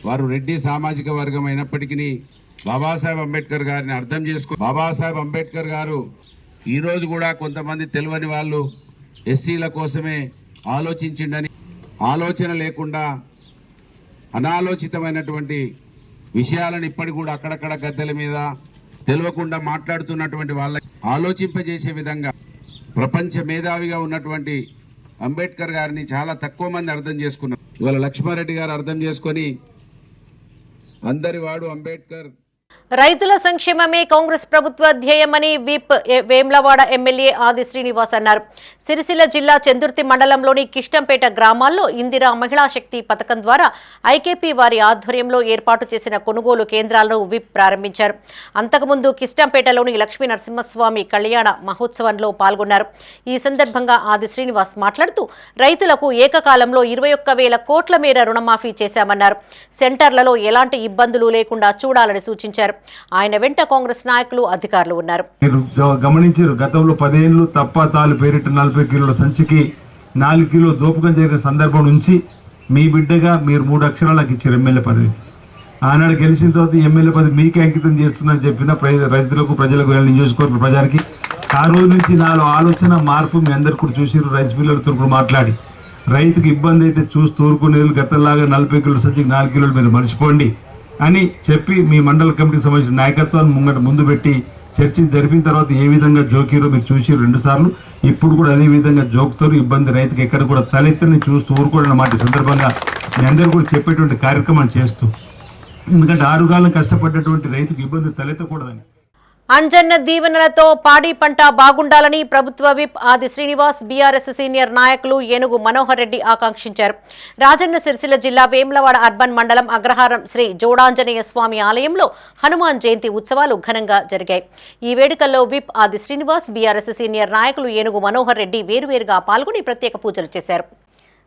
వారు రెడ్డి సామాజిక వర్గం అయినప్పటికీ బాబాసాహెబ్ అంబేద్కర్ గారిని అర్థం చేసుకో, బాబాసాహెబ్ అంబేద్కర్ గారు ఈరోజు కూడా కొంతమంది తెలియని వాళ్ళు ఎస్సీల కోసమే ఆలోచించిండని, ఆలోచన లేకుండా అనాలోచితమైనటువంటి విషయాలను ఇప్పటికి కూడా అక్కడక్కడ గద్దెల మీద తెలియకుండా మాట్లాడుతున్నటువంటి వాళ్ళకి ఆలోచింపజేసే విధంగా ప్రపంచ మేధావిగా ఉన్నటువంటి అంబేద్కర్ గారిని చాలా తక్కువ మంది అర్థం చేసుకున్నారు. ఇవాళ లక్ష్మారెడ్డి గారు అర్థం చేసుకొని అందరి వాడు అంబేద్కర్. రైతుల సంక్షేమమే కాంగ్రెస్ ప్రభుత్వ ధ్యేయమని విప్ వేమ్లవాడ ఎమ్మెల్యే ఆది శ్రీనివాస్ అన్నారు. సిరిసిల్ల జిల్లా చెందుర్తి మండలంలోని కిష్టంపేట గ్రామాల్లో ఇందిరా మహిళా శక్తి పథకం ద్వారా ఐకేపీ వారి ఆధ్వర్యంలో ఏర్పాటు చేసిన కొనుగోలు కేంద్రాలను విప్ ప్రారంభించారు. అంతకుముందు కిష్టంపేటలోని లక్ష్మీ నరసింహస్వామి కళ్యాణ మహోత్సవంలో పాల్గొన్నారు. ఈ సందర్భంగా ఆది శ్రీనివాస్ మాట్లాడుతూ, రైతులకు ఏకకాలంలో 21,000 కోట్ల మేర రుణమాఫీ చేశామన్నారు. సెంటర్లలో ఎలాంటి ఇబ్బందులు లేకుండా చూడాలని సూచించారు. ఆయన వెంట కాంగ్రెస్ నాయకులు, అధికారులు ఉన్నారు. మీరు గమనించారు, గతంలో 10 ఏళ్లు తప్ప తాలు పేరిట 40 కిలోల సంచికి 4 కిలో దోపకం జరిగిన సందర్భం నుంచి మీ బిడ్డగా మీరు 3 అక్షరాలకు ఇచ్చారు ఎమ్మెల్యే పదవి. ఆనాడు గెలిచిన తర్వాత ఎమ్మెల్యే పదవి మీకే అంకితం చేస్తుందని చెప్పిన రైతులకు, ప్రజలకు, నియోజకవర్గ ప్రజలకి ఆ రోజు నుంచి నాలో ఆలోచన మార్పు మీ అందరు కూడా చూసారు. రైస్ మిల్లర్తో కూడా మాట్లాడి రైతుకు ఇబ్బంది అయితే చూసి తోరుకునేది, గతంలాగా 40 కిలోల సంచికి 4 కిలోలు మీరు మర్చిపోండి అని చెప్పి మీ మండల కమిటీకి సంబంధించిన నాయకత్వాన్ని ముందు పెట్టి చర్చ జరిపిన తర్వాత ఏ విధంగా జోకిరో మీరు చూసి 2 సార్లు, ఇప్పుడు కూడా అదే విధంగా జోకుతారు. ఇబ్బంది రైతుకి ఎక్కడ కూడా తలెత్తని చూస్తూ ఊరుకోవడం అన్నమాట సందర్భంగా మీ అందరూ కూడా చెప్పేటువంటి కార్యక్రమాన్ని చేస్తూ, ఎందుకంటే 6 కాలం కష్టపడ్డటువంటి రైతుకు ఇబ్బంది తలెత్తకూడదని. అంజన్న దీవెనలతో పాడి పంట బాగుండాలని ప్రభుత్వ విప్ ఆది శ్రీనివాస్, బీఆర్ఎస్ సీనియర్ నాయకులు ఏనుగు మనోహర్ రెడ్డి ఆకాంక్షించారు. రాజన్న సిరిసిల్ల జిల్లా వేములవాడ అర్బన్ మండలం అగ్రహారం శ్రీ జోడాంజనేయ స్వామి ఆలయంలో హనుమాన్ జయంతి ఉత్సవాలు ఘనంగా జరిగాయి. ఈ వేడుకల్లో విప్ ఆది శ్రీనివాస్, బీఆర్ఎస్ సీనియర్ నాయకులు ఏనుగు మనోహర్ రెడ్డి వేరువేరుగా పాల్గొని ప్రత్యేక పూజలు చేశారు.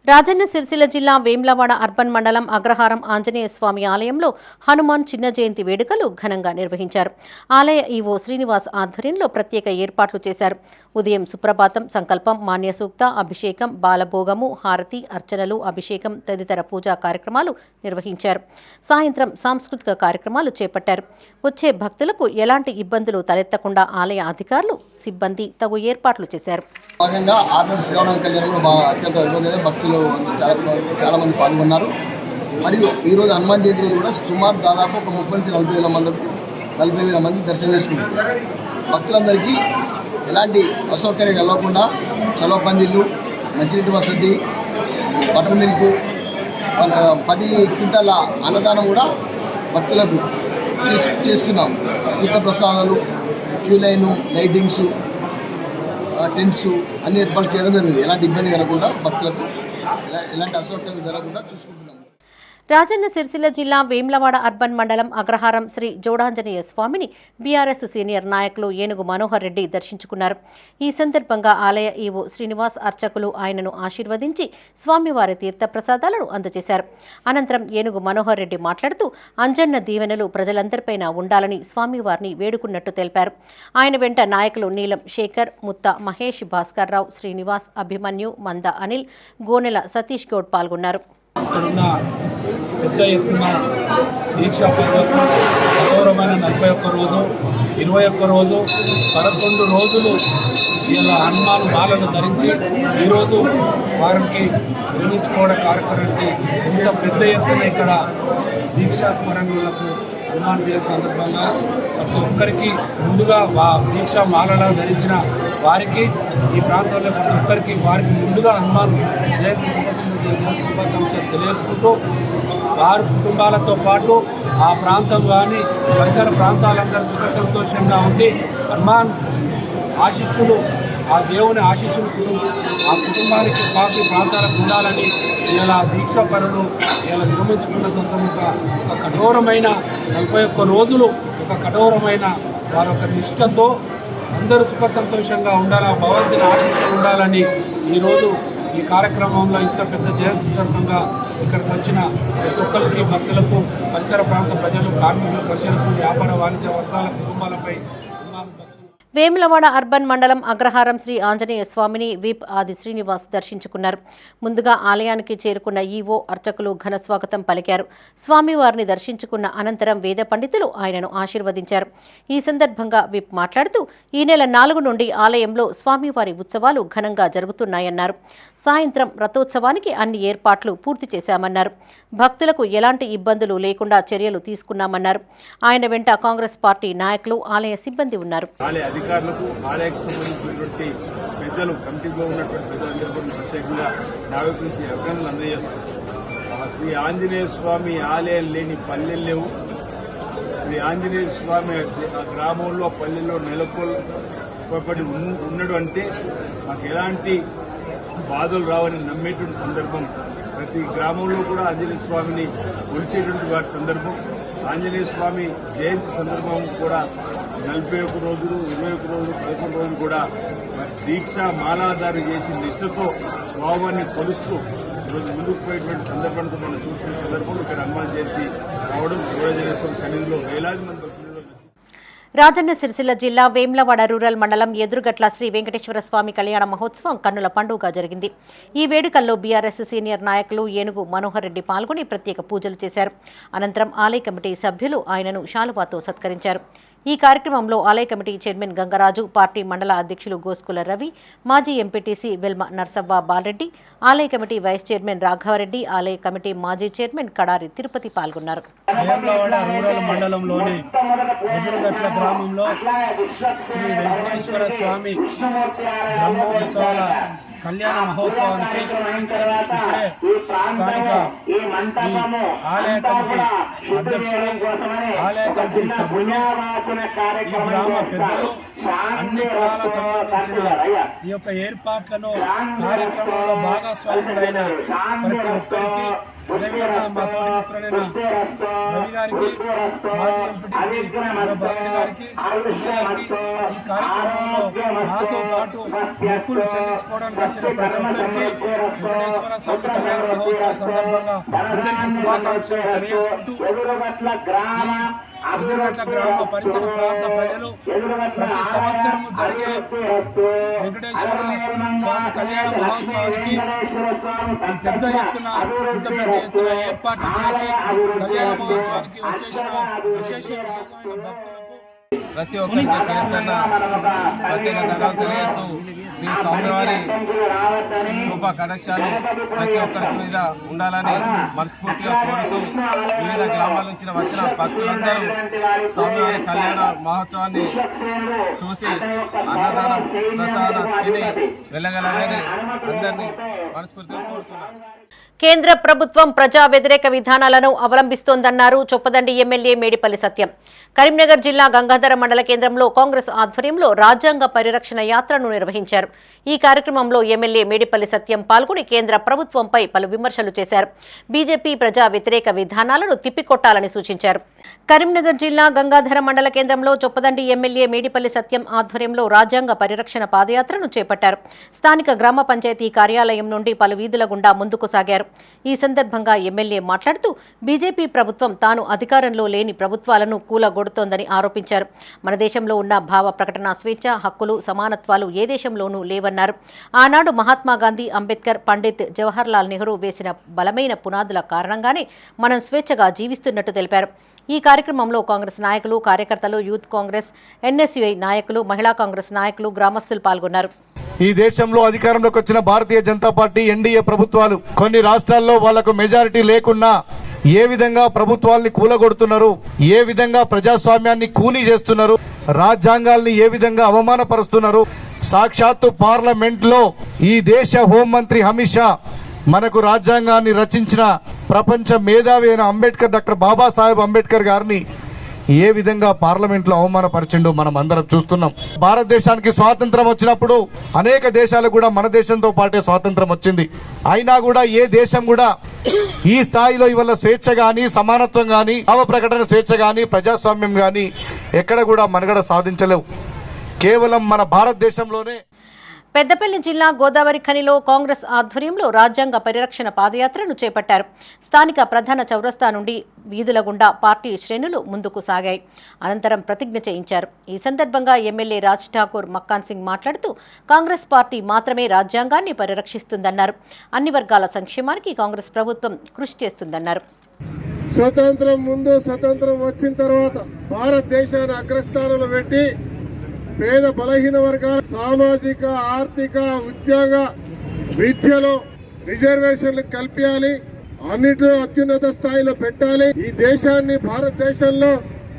రాజన్న సిరిసిల్ల జిల్లా వేమ్లవాడ అర్బన్ మండలం అగ్రహారం ఆంజనేయ స్వామి ఆలయంలో హనుమాన్ చిన్న జయంతి వేడుకలు ఘనంగా నిర్వహించారు. ఆలయ ఈవో శ్రీనివాస్ ఆధ్వర్యంలో ప్రత్యేక ఏర్పాట్లు చేశారు. ఉదయం సుప్రభాతం, సంకల్పం, మాన్య సూక్త, అభిషేకం, బాలభోగము, హారతి, అర్చనలు, అభిషేకం తదితర పూజా కార్యక్రమాలు నిర్వహించారు. సాయంత్రం సాంస్కృతిక కార్యక్రమాలు చేపట్టారు. వచ్చే భక్తులకు ఎలాంటి ఇబ్బందులు తలెత్తకుండా ఆలయ అధికారులు, సిబ్బంది తగు ఏర్పాట్లు చేశారు. చాలా మంది పాల్గొన్నారు. మరియు ఈరోజు హనుమాన్ జయంతి రోజు కూడా సుమారు దాదాపు ఒక 30-40 మంది దర్శనం చేసుకుంటారు. భక్తులందరికీ ఎలాంటి అసౌకర్యం కలగకుండా చలో పందిళ్ళు, మంచినీటి వసతి, బటర్ మిల్క్, 10 క్వింటాల అన్నదానం కూడా భక్తులకు చేస్తున్నాము. తీర్థ ప్రసాదాలు, క్యూ లైను, లైటింగ్స్, టెంట్స్ అన్ని ఏర్పాటు చేయడం జరిగింది. ఎలాంటి ఇబ్బంది కలగకుండా భక్తులకు ఎలాంటి అసౌకర్యం జరగకుండా చూసుకుంటున్నాము. రాజన్న సిరిసిల్ల జిల్లా వేమ్లవాడ అర్బన్ మండలం అగ్రహారం శ్రీ జోడాంజనేయ స్వామిని బీఆర్ఎస్ సీనియర్ నాయకులు ఏనుగు మనోహర్ రెడ్డి దర్శించుకున్నారు. ఈ సందర్భంగా ఆలయ ఈవో శ్రీనివాస్ అర్చకులు ఆయనను ఆశీర్వదించి స్వామివారి తీర్థ ప్రసాదాలను అందజేశారు. అనంతరం ఏనుగు మనోహర్ రెడ్డి మాట్లాడుతూ అంజన్న దీవెనలు ప్రజలందరిపైన ఉండాలని స్వామివారిని వేడుకున్నట్టు తెలిపారు. ఆయన వెంట నాయకులు నీలం శేఖర్, ముత్త మహేష్, భాస్కర్ రావు, శ్రీనివాస్, అభిమన్యు, మంద అనిల్, గోనెల సతీష్ గౌడ్ పాల్గొన్నారు. ఇక్కడున్న పెద్ద ఎత్తున దీక్షా కఠోరమైన 41 రోజు, 21 రోజు, 11 రోజులు ఇలా హనుమాన్ మాలను ధరించి ఈరోజు వారికి నిర్మించుకోవడం కార్యక్రమానికి ఇంత పెద్ద ఎత్తున ఇక్కడ దీక్షా పరంగులకు హనుమాన్ జయంతి సందర్భంగా ప్రతి ఒక్కరికి ముందుగా దీక్షా మాలలో ధరించిన వారికి ఈ ప్రాంతంలో ప్రతి ఒక్కరికి వారికి ముందుగా హనుమాన్ జయంతి శుభాకాంక్షలు తెలియజేసుకుంటూ వారి కుటుంబాలతో పాటు ఆ ప్రాంతం కానీ పరిసర ప్రాంతాలందరూ సుఖ సంతోషంగా ఉండి హనుమాన్ ఆశీస్సులు, ఆ దేవుని ఆశీస్సులు ఆ కుటుంబానికి పార్టీ ప్రాంతాలకు ఉండాలని ఇలా దీక్షా పనులు ఇలా నిర్మించుకున్న సందర్భంగా ఒక కఠోరమైన 41 రోజులు ఒక కఠోరమైన వారి యొక్క నిష్ఠతో అందరూ సుఖ సంతోషంగా ఉండాలని, భగవంతుని ఆశీస్సులు ఉండాలని ఈరోజు ఈ కార్యక్రమంలో ఇంత పెద్ద జయంతి సందర్భంగా ఇక్కడికి వచ్చిన ప్రతి ఒక్కరికి, భక్తులకు, పరిసర ప్రాంత ప్రజలు, కార్మికులు, ప్రజలకు, వ్యాపార వాణిజ్య వర్గాల కుటుంబాలపై వేములవాడ అర్బన్ మండలం అగ్రహారం శ్రీ ఆంజనేయ స్వామిని విప్ ఆది శ్రీనివాస్ దర్శించుకున్నారు. ముందుగా ఆలయానికి చేరుకున్న ఈవో, అర్చకులు ఘన స్వాగతం పలికారు. స్వామివారిని దర్శించుకున్న అనంతరం వేద పండితులు ఆయనను ఆశీర్వదించారు. ఈ సందర్భంగా విప్ మాట్లాడుతూ ఈ నెల 4 నుండి ఆలయంలో స్వామివారి ఉత్సవాలు ఘనంగా జరుగుతున్నాయన్నారు. సాయంత్రం రథోత్సవానికి అన్ని ఏర్పాట్లు పూర్తి చేశామన్నారు. భక్తులకు ఎలాంటి ఇబ్బందులు లేకుండా చర్యలు తీసుకున్నామన్నారు. ఆయన వెంట కాంగ్రెస్ పార్టీ నాయకులు, ఆలయ సిబ్బంది ఉన్నారు. అధికారులకు, ఆలయానికి సంబంధించినటువంటి పెద్దలు, కమిటీలో ఉన్నటువంటి పెద్దలందరూ ప్రత్యేకంగా నా వైపు నుంచి అభినందనలు అందజేస్తున్నాం. శ్రీ ఆంజనేయ స్వామి ఆలయం లేని పల్లెలు లేవు. శ్రీ ఆంజనేయ స్వామి గ్రామంలో, పల్లెల్లో నెలకొల్పబడి ఉన్నాడు అంటే మాకు ఎలాంటి బాధలు రావని నమ్మేటువంటి సందర్భం. ప్రతి గ్రామంలో కూడా ఆంజనేయ స్వామిని కొలిచేటువంటి వారి సందర్భం. ఆంజనేయ స్వామి జయంతి సందర్భం కూడా 41 రోజులు, 21 రోజులు, 11 రోజులు కూడా దీక్ష మాలాధారి చేసి నిష్ఠతో స్వామిని కొలుస్తూ ఈరోజు ముందుకు పోయేటువంటి సందర్భంతో మనం చూస్తున్న సందర్భంలో ఇక్కడ హనుమాన్ జయంతి రావడం, ఆంజనేయ స్వామి సన్నిధిలో వేలాది మంది రాజన్న సిరిసిల్ల జిల్లా వేమ్లవాడ రూరల్ మండలం ఎదురుగట్ల శ్రీ వెంకటేశ్వర స్వామి కళ్యాణ మహోత్సవం కన్నుల పండుగగా జరిగింది. ఈ వేడుకల్లో బీఆర్ఎస్ సీనియర్ నాయకులు ఏనుగు మనోహర్ రెడ్డి పాల్గొని ప్రత్యేక పూజలు చేశారు. అనంతరం ఆలయ కమిటీ సభ్యులు ఆయనను శాలువాతో సత్కరించారు. ఈ కార్యక్రమంలో ఆలయ కమిటీ చైర్మన్ గంగరాజు, పార్టీ మండల అధ్యక్షులు గోస్కుల రవి, మాజీ ఎంపీటీసీ వెల్మ నర్సవ్వ బాలరెడ్డి, ఆలయ కమిటీ వైస్ చైర్మన్ రాఘవరెడ్డి, ఆలయ కమిటీ మాజీ చైర్మన్ కడారి తిరుపతి పాల్గొన్నారు. వేములవాడ రూరల్ మండలంలోని ఎదురుగట్ల గ్రామంలో శ్రీ వెంకటేశ్వర స్వామి బ్రహ్మోత్సవాల కళ్యాణ మహోత్సవానికి ఇప్పుడే స్థానిక ఈ ఆలయ కమిటీ అధ్యక్షులు, ఆలయ కమిటీ సభ్యులు, ఈ గ్రామ పెద్దలు, అన్ని కులాలకు సంబంధించిన ఈ యొక్క ఏర్పాట్లను కార్యక్రమంలో భాగస్వాములైన ప్రతి ఒక్కరికి అదేవిధంగా మా తోటి మిత్రులైన రవి గారికి, మాజీ ఎంపీటీసీ బాలరెడ్డి గారికి, ఈ కార్యక్రమంలో నాతో పాటు మొక్కులు చెల్లించుకోవడానికి వచ్చిన ప్రతి ఒక్కరికి వెంకటేశ్వర స్వామి కళ్యాణ మహోత్సవ సందర్భంగా అందరికీ శుభాకాంక్షలు తెలియజేసుకుంటూ ఎదురుగట్ల గ్రామ పరిసర ప్రాంత ప్రజలు ప్రతి సంవత్సరం జరిగే వెంకటేశ్వర స్వామి కళ్యాణ మహోత్సవానికి పెద్ద ఎత్తున ఏర్పాట్లు చేసి కళ్యాణ మహోత్సవానికి వచ్చేసిన విశేషమైన భక్తులకు ప్రతి ఒక్కరికి ప్రత్యేక ధన్యవాదాలు తెలియజేస్తూ శ్రీ స్వామివారి కృప కటాక్షాలు ప్రతి ఒక్కరి మీద ఉండాలని మనస్ఫూర్తిగా కోరుతూ వివిధ గ్రామాల నుంచి వచ్చిన భక్తులందరూ స్వామివారి కళ్యాణ మహోత్సవాన్ని చూసి అన్నదానం ప్రసాదం తిని వెళ్ళగలరని అందరినీ మనస్ఫూర్తిగా కోరుతున్నారు. కేంద్ర ప్రభుత్వం ప్రజా వ్యతిరేక విధానాలను అవలంబిస్తోందన్నారు చొప్పదండి ఎమ్మెల్యే మేడిపల్లి సత్యం. కరీంనగర్ జిల్లా గంగాధర మండల కేంద్రంలో కాంగ్రెస్ ఆధ్వర్యంలో రాజ్యాంగ పరిరక్షణ యాత్రను నిర్వహించారు. ఈ కార్యక్రమంలో ఎమ్మెల్యే మేడిపల్లి సత్యం పాల్గొని కేంద్ర ప్రభుత్వంపై పలు విమర్శలు చేశారు. బీజేపీ ప్రజా వ్యతిరేక విధానాలను తిప్పికొట్టాలని సూచించారు. కరీంనగర్ జిల్లా గంగాధర మండల కేంద్రంలో చొప్పదండి ఎమ్మెల్యే మేడిపల్లి సత్యం ఆధ్వర్యంలో రాజ్యాంగ పరిరక్షణ పాదయాత్రను చేపట్టారు. స్థానిక గ్రామ పంచాయతీ కార్యాలయం నుండి పలు వీధుల గుండా ముందుకు సాగారు. ఈ సందర్భంగా ఎమ్మెల్యే మాట్లాడుతూ బీజేపీ ప్రభుత్వం తాను అధికారంలో లేని ప్రభుత్వాలను కూలగొడుతోందని ఆరోపించారు. మన దేశంలో ఉన్న భావ ప్రకటన స్వేచ్ఛ, హక్కులు, సమానత్వాలు ఏ దేశంలోనూ లేవన్నారు. ఆనాడు మహాత్మాగాంధీ, అంబేద్కర్, పండిత్ జవహర్లాల్ నెహ్రూ వేసిన బలమైన పునాదుల కారణంగానే మనం స్వేచ్ఛగా జీవిస్తున్నట్టు తెలిపారు. ఈ కార్యక్రమంలో కాంగ్రెస్ నాయకులు, కార్యకర్తలు, యూత్ కాంగ్రెస్, ఎన్ఎస్యుఐ నాయకులు, మహిళా కాంగ్రెస్ నాయకులు, గ్రామస్తులు పాల్గొన్నారు. ఈ దేశంలో అధికారంలోకి వచ్చిన భారతీయ జనతా పార్టీ, ఎన్డీఏ ప్రభుత్వాలు కొన్ని రాష్ట్రాల్లో వాళ్లకు మెజారిటీ లేకున్నా ఏ విధంగా ప్రభుత్వాల్ని కూలగొడుతున్నారు, ఏ విధంగా ప్రజాస్వామ్యాన్ని కూనీ చేస్తున్నారు, రాజ్యాంగాల్ని ఏ విధంగా అవమానపరుస్తున్నారు. సాక్షాత్తు పార్లమెంట్ లో ఈ దేశ హోంమంత్రి అమిత్ షా మనకు రాజ్యాంగాన్ని రచించిన ప్రపంచ మేధావి అయిన అంబేద్కర్, డాక్టర్ బాబాసాహెబ్ అంబేద్కర్ గారిని ఏ విధంగా పార్లమెంట్లో అవమానపరిచిండో మనం అందరం చూస్తున్నాం. భారతదేశానికి స్వాతంత్రం వచ్చినప్పుడు అనేక దేశాలకు కూడా మన దేశంతో పాటే స్వాతంత్రం వచ్చింది. అయినా కూడా ఏ దేశం కూడా ఈ స్థాయిలో ఇవాళ స్వేచ్ఛ కానీ, సమానత్వం కానీ, భావ ప్రకటన స్వేచ్ఛ కానీ, ప్రజాస్వామ్యం కానీ ఎక్కడ కూడా మనుగడ సాధించలేవు. కేవలం మన భారతదేశంలోనే. పెద్దపల్లి జిల్లా గోదావరి ఖనిలో కాంగ్రెస్ ఆధ్వర్యంలో రాజ్యాంగ పరిరక్షణ పాదయాత్రను చేపట్టారు. స్థానిక ప్రధాన చౌరస్తా నుండి వీధుల గుండా పార్టీ శ్రేణులు ముందుకు సాగాయి. అనంతరం ప్రతిజ్ఞ చేయించారు. ఈ సందర్భంగా ఎమ్మెల్యే రాజ్ ఠాకూర్ మక్కాన్ సింగ్ మాట్లాడుతూ కాంగ్రెస్ పార్టీ మాత్రమే రాజ్యాంగాన్ని పరిరక్షిస్తుందన్నారు. అన్ని వర్గాల సంక్షేమానికి కాంగ్రెస్ ప్రభుత్వం కృషి చేస్తుందన్నారు. స్వతంత్రం ముందు, స్వతంత్రం వచ్చిన తర్వాత భారతదేశాన్ని అగ్రస్థానంలో పెట్టి పేద బలహీన వర్గాల సామాజిక, ఆర్థిక, ఉద్యోగ, విద్యలో రిజర్వేషన్లు కల్పించాలి, అన్నిటిలో అత్యున్నత స్థాయిలో పెట్టాలి. ఈ దేశాన్ని భారతదేశంలో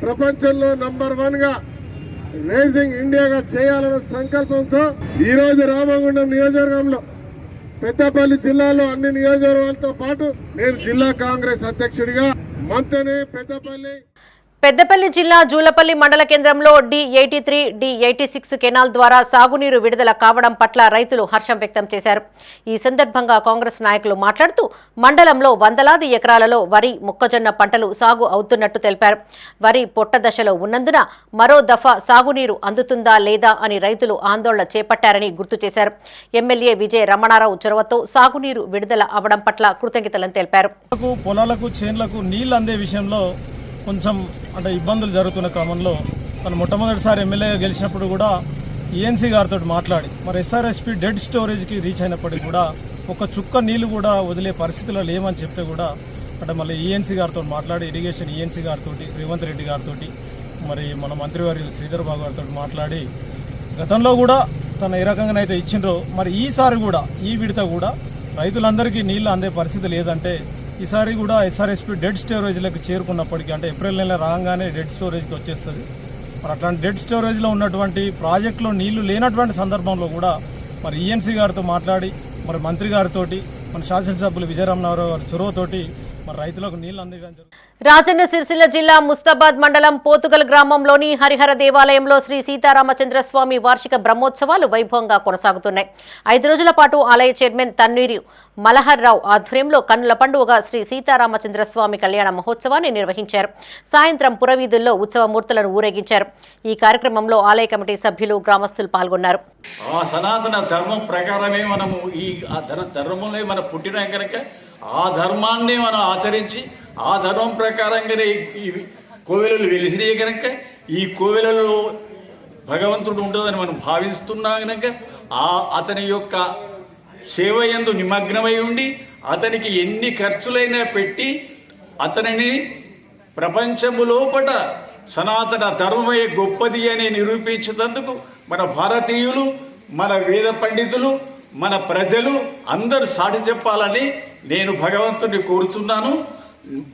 ప్రపంచంలో నంబర్ 1 గా రేజింగ్ ఇండియాగా చేయాలన్న సంకల్పంతో ఈరోజు రామగుండం నియోజకవర్గంలో, పెద్దపల్లి జిల్లాలో అన్ని నియోజకవర్గాలతో పాటు నేను జిల్లా కాంగ్రెస్ అధ్యక్షుడిగా మంతని పెద్దపల్లి జిల్లా జూలపల్లి మండల కేంద్రంలో D83, D86 కెనాల్ ద్వారా సాగునీరు విడుదల కావడం పట్ల రైతులు హర్షం వ్యక్తం చేశారు. ఈ సందర్భంగా కాంగ్రెస్ నాయకులు మాట్లాడుతూ మండలంలో వందలాది ఎకరాలలో వరి, మొక్కజొన్న పంటలు సాగు అవుతున్నట్టు తెలిపారు. వరి పొట్ట దశలో ఉన్నందున మరో దఫా సాగునీరు అందుతుందా లేదా అని రైతులు ఆందోళన చేపట్టారని గుర్తు చేశారు. ఎమ్మెల్యే విజయ రమణారావు చొరవతో సాగునీరు విడుదల అవడం పట్ల కృతజ్ఞతలను తెలిపారు. పొలాలకు, చేన్లకు నీళ్లు అందే విషయంలో కొంచెం ఇబ్బందులు జరుగుతున్న క్రమంలో తను మొట్టమొదటిసారి ఎమ్మెల్యేగా గెలిచినప్పుడు కూడా ఈఎన్సీ గారితో మాట్లాడి మరి ఎస్ఆర్ఎస్పీ డెడ్ స్టోరేజ్కి రీచ్ అయినప్పటికీ కూడా ఒక చుక్క నీళ్లు కూడా వదిలే పరిస్థితిలో లేవని చెప్తే కూడా మళ్ళీ ఈఎన్సీ గారితో మాట్లాడి, ఇరిగేషన్ ఈఎన్సీ గారితో, రేవంత్ రెడ్డి గారితో, మరి మన మంత్రివర్యులు శ్రీధర్ బాబు గారితో మాట్లాడి గతంలో కూడా తను ఏ రకంగానైతే ఇచ్చిండ్రో మరి ఈసారి కూడా ఈ విడత కూడా రైతులందరికీ నీళ్లు అందే పరిస్థితి లేదంటే ఈసారి కూడా ఎస్ఆర్ఎస్పీ డెడ్ స్టోరేజ్లకు చేరుకున్నప్పటికీ ఏప్రిల్ నెల రాగానే డెడ్ స్టోరేజ్కి వచ్చేస్తుంది. మరి అట్లాంటి డెడ్ స్టోరేజ్లో ఉన్నటువంటి ప్రాజెక్టులో నీళ్లు లేనటువంటి సందర్భంలో కూడా మరి ఈఎన్సీ గారితో మాట్లాడి, మరి మంత్రి గారితో, మన శాసనసభ్యులు విజయరమణారావు గారి చొరవతోటి మరి రైతులకు నీళ్లు అందించడం జరుగుతుంది. రాజన్న సిరిసిల్ల జిల్లా ముస్తాబాద్ మండలం పోతుగల్ గ్రామంలోని హరిహర దేవాలయంలో శ్రీ సీతారామచంద్రస్వామి వార్షిక బ్రహ్మోత్సవాలు వైభవంగా కొనసాగుతున్నాయి. 5 రోజుల పాటు ఆలయ చైర్మన్ తన్నీరు మలహర్ రావు ఆధ్వర్యంలో కన్నుల పండుగగా శ్రీ సీతారామచంద్రస్వామి కళ్యాణ మహోత్సవాన్ని నిర్వహించారు. సాయంత్రం పురవీధుల్లో ఉత్సవమూర్తులను ఊరేగించారు. ఈ కార్యక్రమంలో ఆలయ కమిటీ సభ్యులు, గ్రామస్తులు పాల్గొన్నారు. సనాతన ధర్మం ప్రకారమే మనము ఈ ధర్మంలో మనం పుట్టినాం కనుక ఆ ధర్మాన్ని మనం ఆచరించి ఆ ధర్మం ప్రకారంగానే ఈ కోవెలలు వెలిసినాయి కనుక ఈ కోవెలలో భగవంతుడు ఉంటుందని మనం భావిస్తున్నాం కనుక అతని యొక్క సేవ యందు నిమగ్నమై ఉండి అతనికి ఎన్ని ఖర్చులైనా పెట్టి అతనిని ప్రపంచము లోపట సనాతన ధర్మమే గొప్పది అని నిరూపించేందుకు మన భారతీయులు, మన వేద పండితులు, మన ప్రజలు అందరూ సాటి చెప్పాలని నేను భగవంతుడిని కోరుతున్నాను.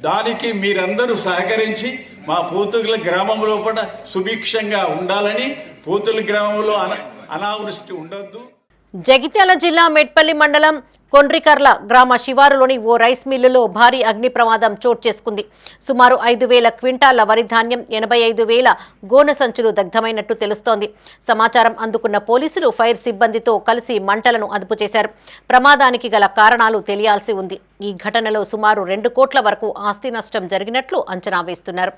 దానికి మీరందరూ సహకరించి మా పోతుగల గ్రామం లోపల సుభిక్షంగా ఉండాలని, పోతుగల గ్రామంలో అనావృష్టి ఉండొద్దు. జగిత్యాల జిల్లా మెట్పల్లి మండలం కొండ్రికర్ల గ్రామ శివారులోని ఓ రైస్ మిల్లులో భారీ అగ్ని ప్రమాదం చోటు చేసుకుంది. సుమారు 5,000 క్వింటాల వరి ధాన్యం, 85,000 గోనె సంచులు దగ్ధమైనట్టు తెలుస్తోంది. సమాచారం అందుకున్న పోలీసులు ఫైర్ సిబ్బందితో కలిసి మంటలను అదుపు చేశారు. ప్రమాదానికి గల కారణాలు తెలియాల్సి ఉంది. ఈ ఘటనలో సుమారు 2 కోట్ల వరకు ఆస్తి నష్టం జరిగినట్లు అంచనా వేస్తున్నారు.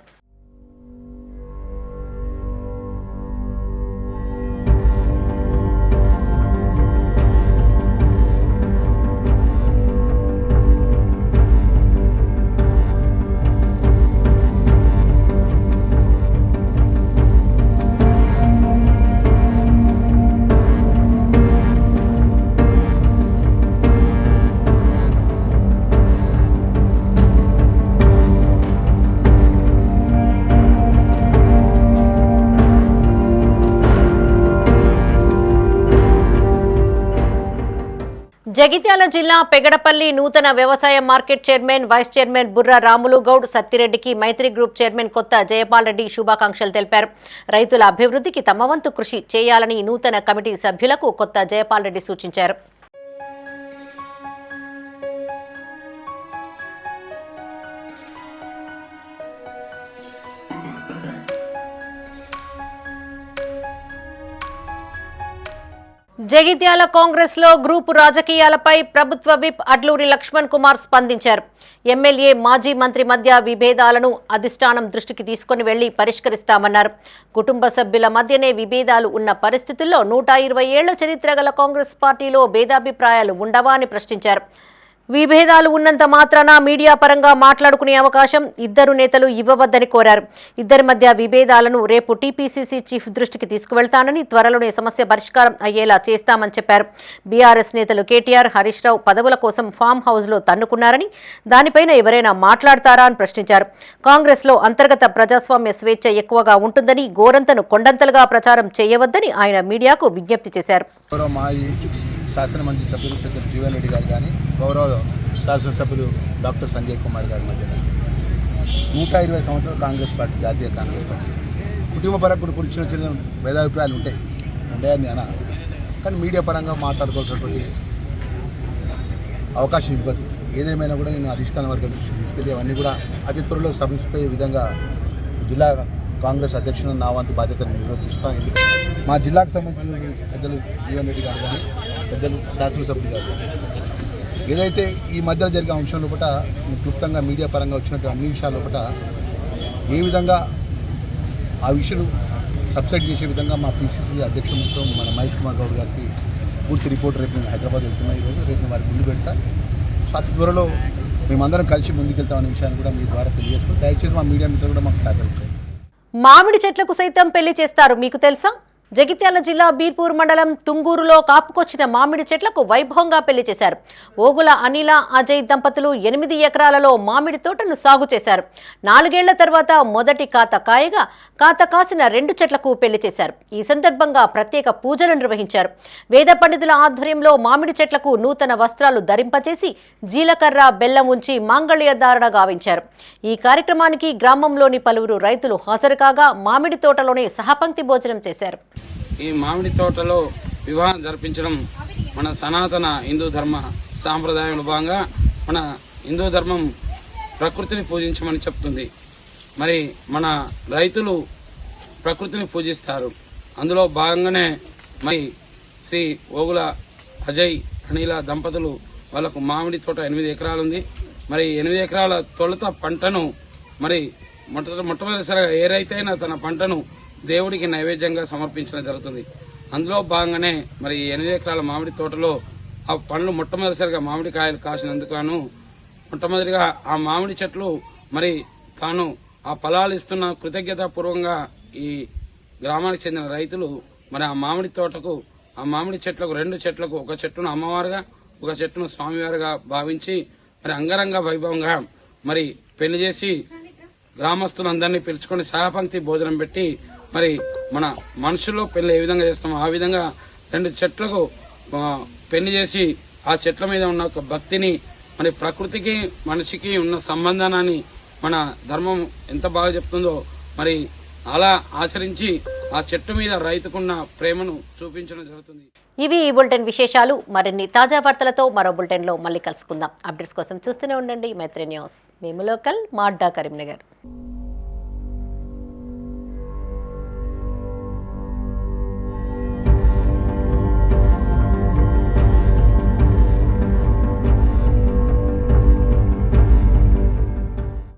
జగిత్యాల జిల్లా పెగడపల్లి నూతన వ్యవసాయ market chairman, vice chairman Burra Ramulu Goud సత్తిరెడ్డికి మైత్రి గ్రూప్ చైర్మన్ కొత్త జయపాల్ రెడ్డి శుభాకాంక్షలు తెలిపారు. రైతుల అభివృద్ధికి తమ వంతు కృషి చేయాలని నూతన కమిటీ సభ్యులకు కొత్త జయపాల్ రెడ్డి సూచించారు. జగిత్యాల కాంగ్రెస్ లో గ్రూపు రాజకీయాలపై ప్రభుత్వ విప్ అడ్లూరి లక్ష్మణ్ కుమార్ స్పందించారు. ఎమ్మెల్యే, మాజీ మంత్రి మధ్య విభేదాలను అధిష్టానం దృష్టికి తీసుకుని వెళ్లి పరిష్కరిస్తామన్నారు. కుటుంబ సభ్యుల మధ్యనే విభేదాలు ఉన్న పరిస్థితుల్లో 120 ఏళ్ల చరిత్ర గల కాంగ్రెస్ పార్టీలో భేదాభిప్రాయాలు ఉండవా అని ప్రశ్నించారు. విభేదాలు ఉన్నంత మాత్రాన మీడియా పరంగా మాట్లాడుకునే అవకాశం ఇద్దరు నేతలు ఇవ్వవద్దని కోరారు. ఇద్దరి మధ్య విభేదాలను రేపు టీపీసీసీ చీఫ్ దృష్టికి తీసుకువెళ్తానని, త్వరలోనే సమస్య పరిష్కారం అయ్యేలా చేస్తామని చెప్పారు. బీఆర్ఎస్ నేతలు కేటీఆర్, హరీష్ రావు పదవుల కోసం ఫామ్ హౌస్లో తన్నుకున్నారని, దానిపైన ఎవరైనా మాట్లాడతారా అని ప్రశ్నించారు. కాంగ్రెస్లో అంతర్గత ప్రజాస్వామ్య స్వేచ్ఛ ఎక్కువగా ఉంటుందని, గోరంతను కొండంతలుగా ప్రచారం చేయవద్దని ఆయన మీడియాకు విజ్ఞప్తి చేశారు. శాసనమండలి సభ్యులు పెద్దలు జీవన్ రెడ్డి గారు కానీ, గౌరవ శాసనసభ్యులు డాక్టర్ సంజయ్ కుమార్ గారి మధ్యన 120 సంవత్సరాలు కాంగ్రెస్ పార్టీ, జాతీయ కాంగ్రెస్ పార్టీ కుటుంబ పరంగా కూర్చున్న చిన్న భేదాభిప్రాయాలు ఉంటాయని అన్నా, కానీ మీడియా పరంగా మాట్లాడుకోవాల్సినటువంటి అవకాశం ఇవ్వదు. ఏదేమైనా కూడా నేను అధిష్టాన వర్గం తీసుకెళ్ళి అవన్నీ కూడా అతి త్వరలో సమస్యపోయే విధంగా జిల్లా కాంగ్రెస్ అధ్యక్షుడు నా వంతు బాధ్యతను నిర్వర్తిస్తాను. మా జిల్లాకు సంబంధించిన పెద్దలు జీవన్ రెడ్డి గారు కానీ, పెద్దలు శాసనసభ్యులు గారు ఏదైతే ఈ మధ్య జరిగే అంశం లోపల క్లుప్తంగా మీడియా పరంగా వచ్చినట్టు అన్ని విషయాల లోపల ఏ విధంగా ఆ విషయాలు సబ్సైడ్ చేసే విధంగా మా పీసీసీ అధ్యక్షులతో మన మహేష్ కుమార్ గౌడ్ గారికి పూర్తి రిపోర్ట్ రేపు నేను హైదరాబాద్ వెళ్తున్నా. ఈరోజు రేపు వారికి ముందు పెడతా. అతి త్వరలో మేమందరం కలిసి ముందుకెళ్తామనే విషయాన్ని కూడా మీ ద్వారా తెలియజేసుకుని దయచేసి మా మీడియా మిత్రులు కూడా మాకు సహకరించారు. మామిడి చెట్లకు సైతం పెళ్లి చేస్తారు, మీకు తెలుసా? జగిత్యాల జిల్లా బీర్పూర్ మండలం తుంగూరులో కాపుకొచ్చిన మామిడి చెట్లకు వైభవంగా పెళ్లి చేశారు. ఓగుల అనిల, అజయ్ దంపతులు 8 ఎకరాలలో మామిడి తోటను సాగు చేశారు. 4 ఏళ్ల తర్వాత మొదటి కాత కాయగా కాత కాసిన 2 చెట్లకు పెళ్లి చేశారు. ఈ సందర్భంగా ప్రత్యేక పూజలు నిర్వహించారు. వేద పండితుల ఆధ్వర్యంలో మామిడి చెట్లకు నూతన వస్త్రాలు ధరింపచేసి జీలకర్ర, బెల్లం ఉంచి మాంగళ్య ధారణ గావించారు. ఈ కార్యక్రమానికి గ్రామంలోని పలువురు రైతులు హాజరు కాగా మామిడి తోటలోనే సహపంక్తి భోజనం చేశారు. ఈ మామిడి తోటలో వివాహం జరిపించడం మన సనాతన హిందూ ధర్మ సాంప్రదాయంలో భాగంగా మన హిందూ ధర్మం ప్రకృతిని పూజించమని చెప్తుంది. మరి మన రైతులు ప్రకృతిని పూజిస్తారు. అందులో భాగంగానే మరి శ్రీ ఓగుల అజయ్ అనిల దంపతులు వాళ్ళకు మామిడి తోట 8 ఎకరాలు ఉంది. మరి 8 ఎకరాల తొలుత పంటను మరి మొట్టమొదటిసారిగా ఏ రైతైనా తన పంటను దేవుడికి నైవేద్యంగా సమర్పించడం జరుగుతుంది. అందులో భాగంగానే మరి 8 ఎకరాల మామిడి తోటలో ఆ పండ్లు మొట్టమొదటిసారిగా మామిడి కాయలు కాసినందుకు మొట్టమొదటిగా ఆ మామిడి చెట్లు మరి తాను ఆ ఫలాలు ఇస్తున్న కృతజ్ఞతాపూర్వకంగా ఈ గ్రామానికి చెందిన రైతులు మరి ఆ మామిడి తోటకు ఆ మామిడి చెట్లకు 2 చెట్లకు ఒక చెట్టును అమ్మవారుగా ఒక చెట్టును స్వామివారుగా భావించి మరి అంగరంగ వైభవంగా మరి పెళ్లి చేసి గ్రామస్తులందరినీ పిలుచుకొని సహపంక్తి భోజనం పెట్టి మరి మన మనుషుల్లో పెళ్లి ఏ విధంగా చేస్తామో ఆ విధంగా 2 చెట్లకు పెళ్లి చేసి ఆ చెట్ల మీద ఉన్న ఒక భక్తిని మరి ప్రకృతికి మనిషికి ఉన్న సంబంధాన్ని మన ధర్మం ఎంత బాగా చెప్తుందో మరి అలా ఆచరించి ఆ చెట్టు మీద రైతుకున్న ప్రేమను చూపించడం జరుగుతుంది. ఇవి ఈ బులెటిన్ విశేషాలు. మరిన్ని తాజా వార్తలతో మరో బులెటిన్లో మళ్ళీ కలుసుకుందాం. అప్డేట్స్ కోసం చూస్తూనే ఉండండి మైత్రి న్యూస్. మేము లోకల్, మా అడ్డా కరీంనగర్.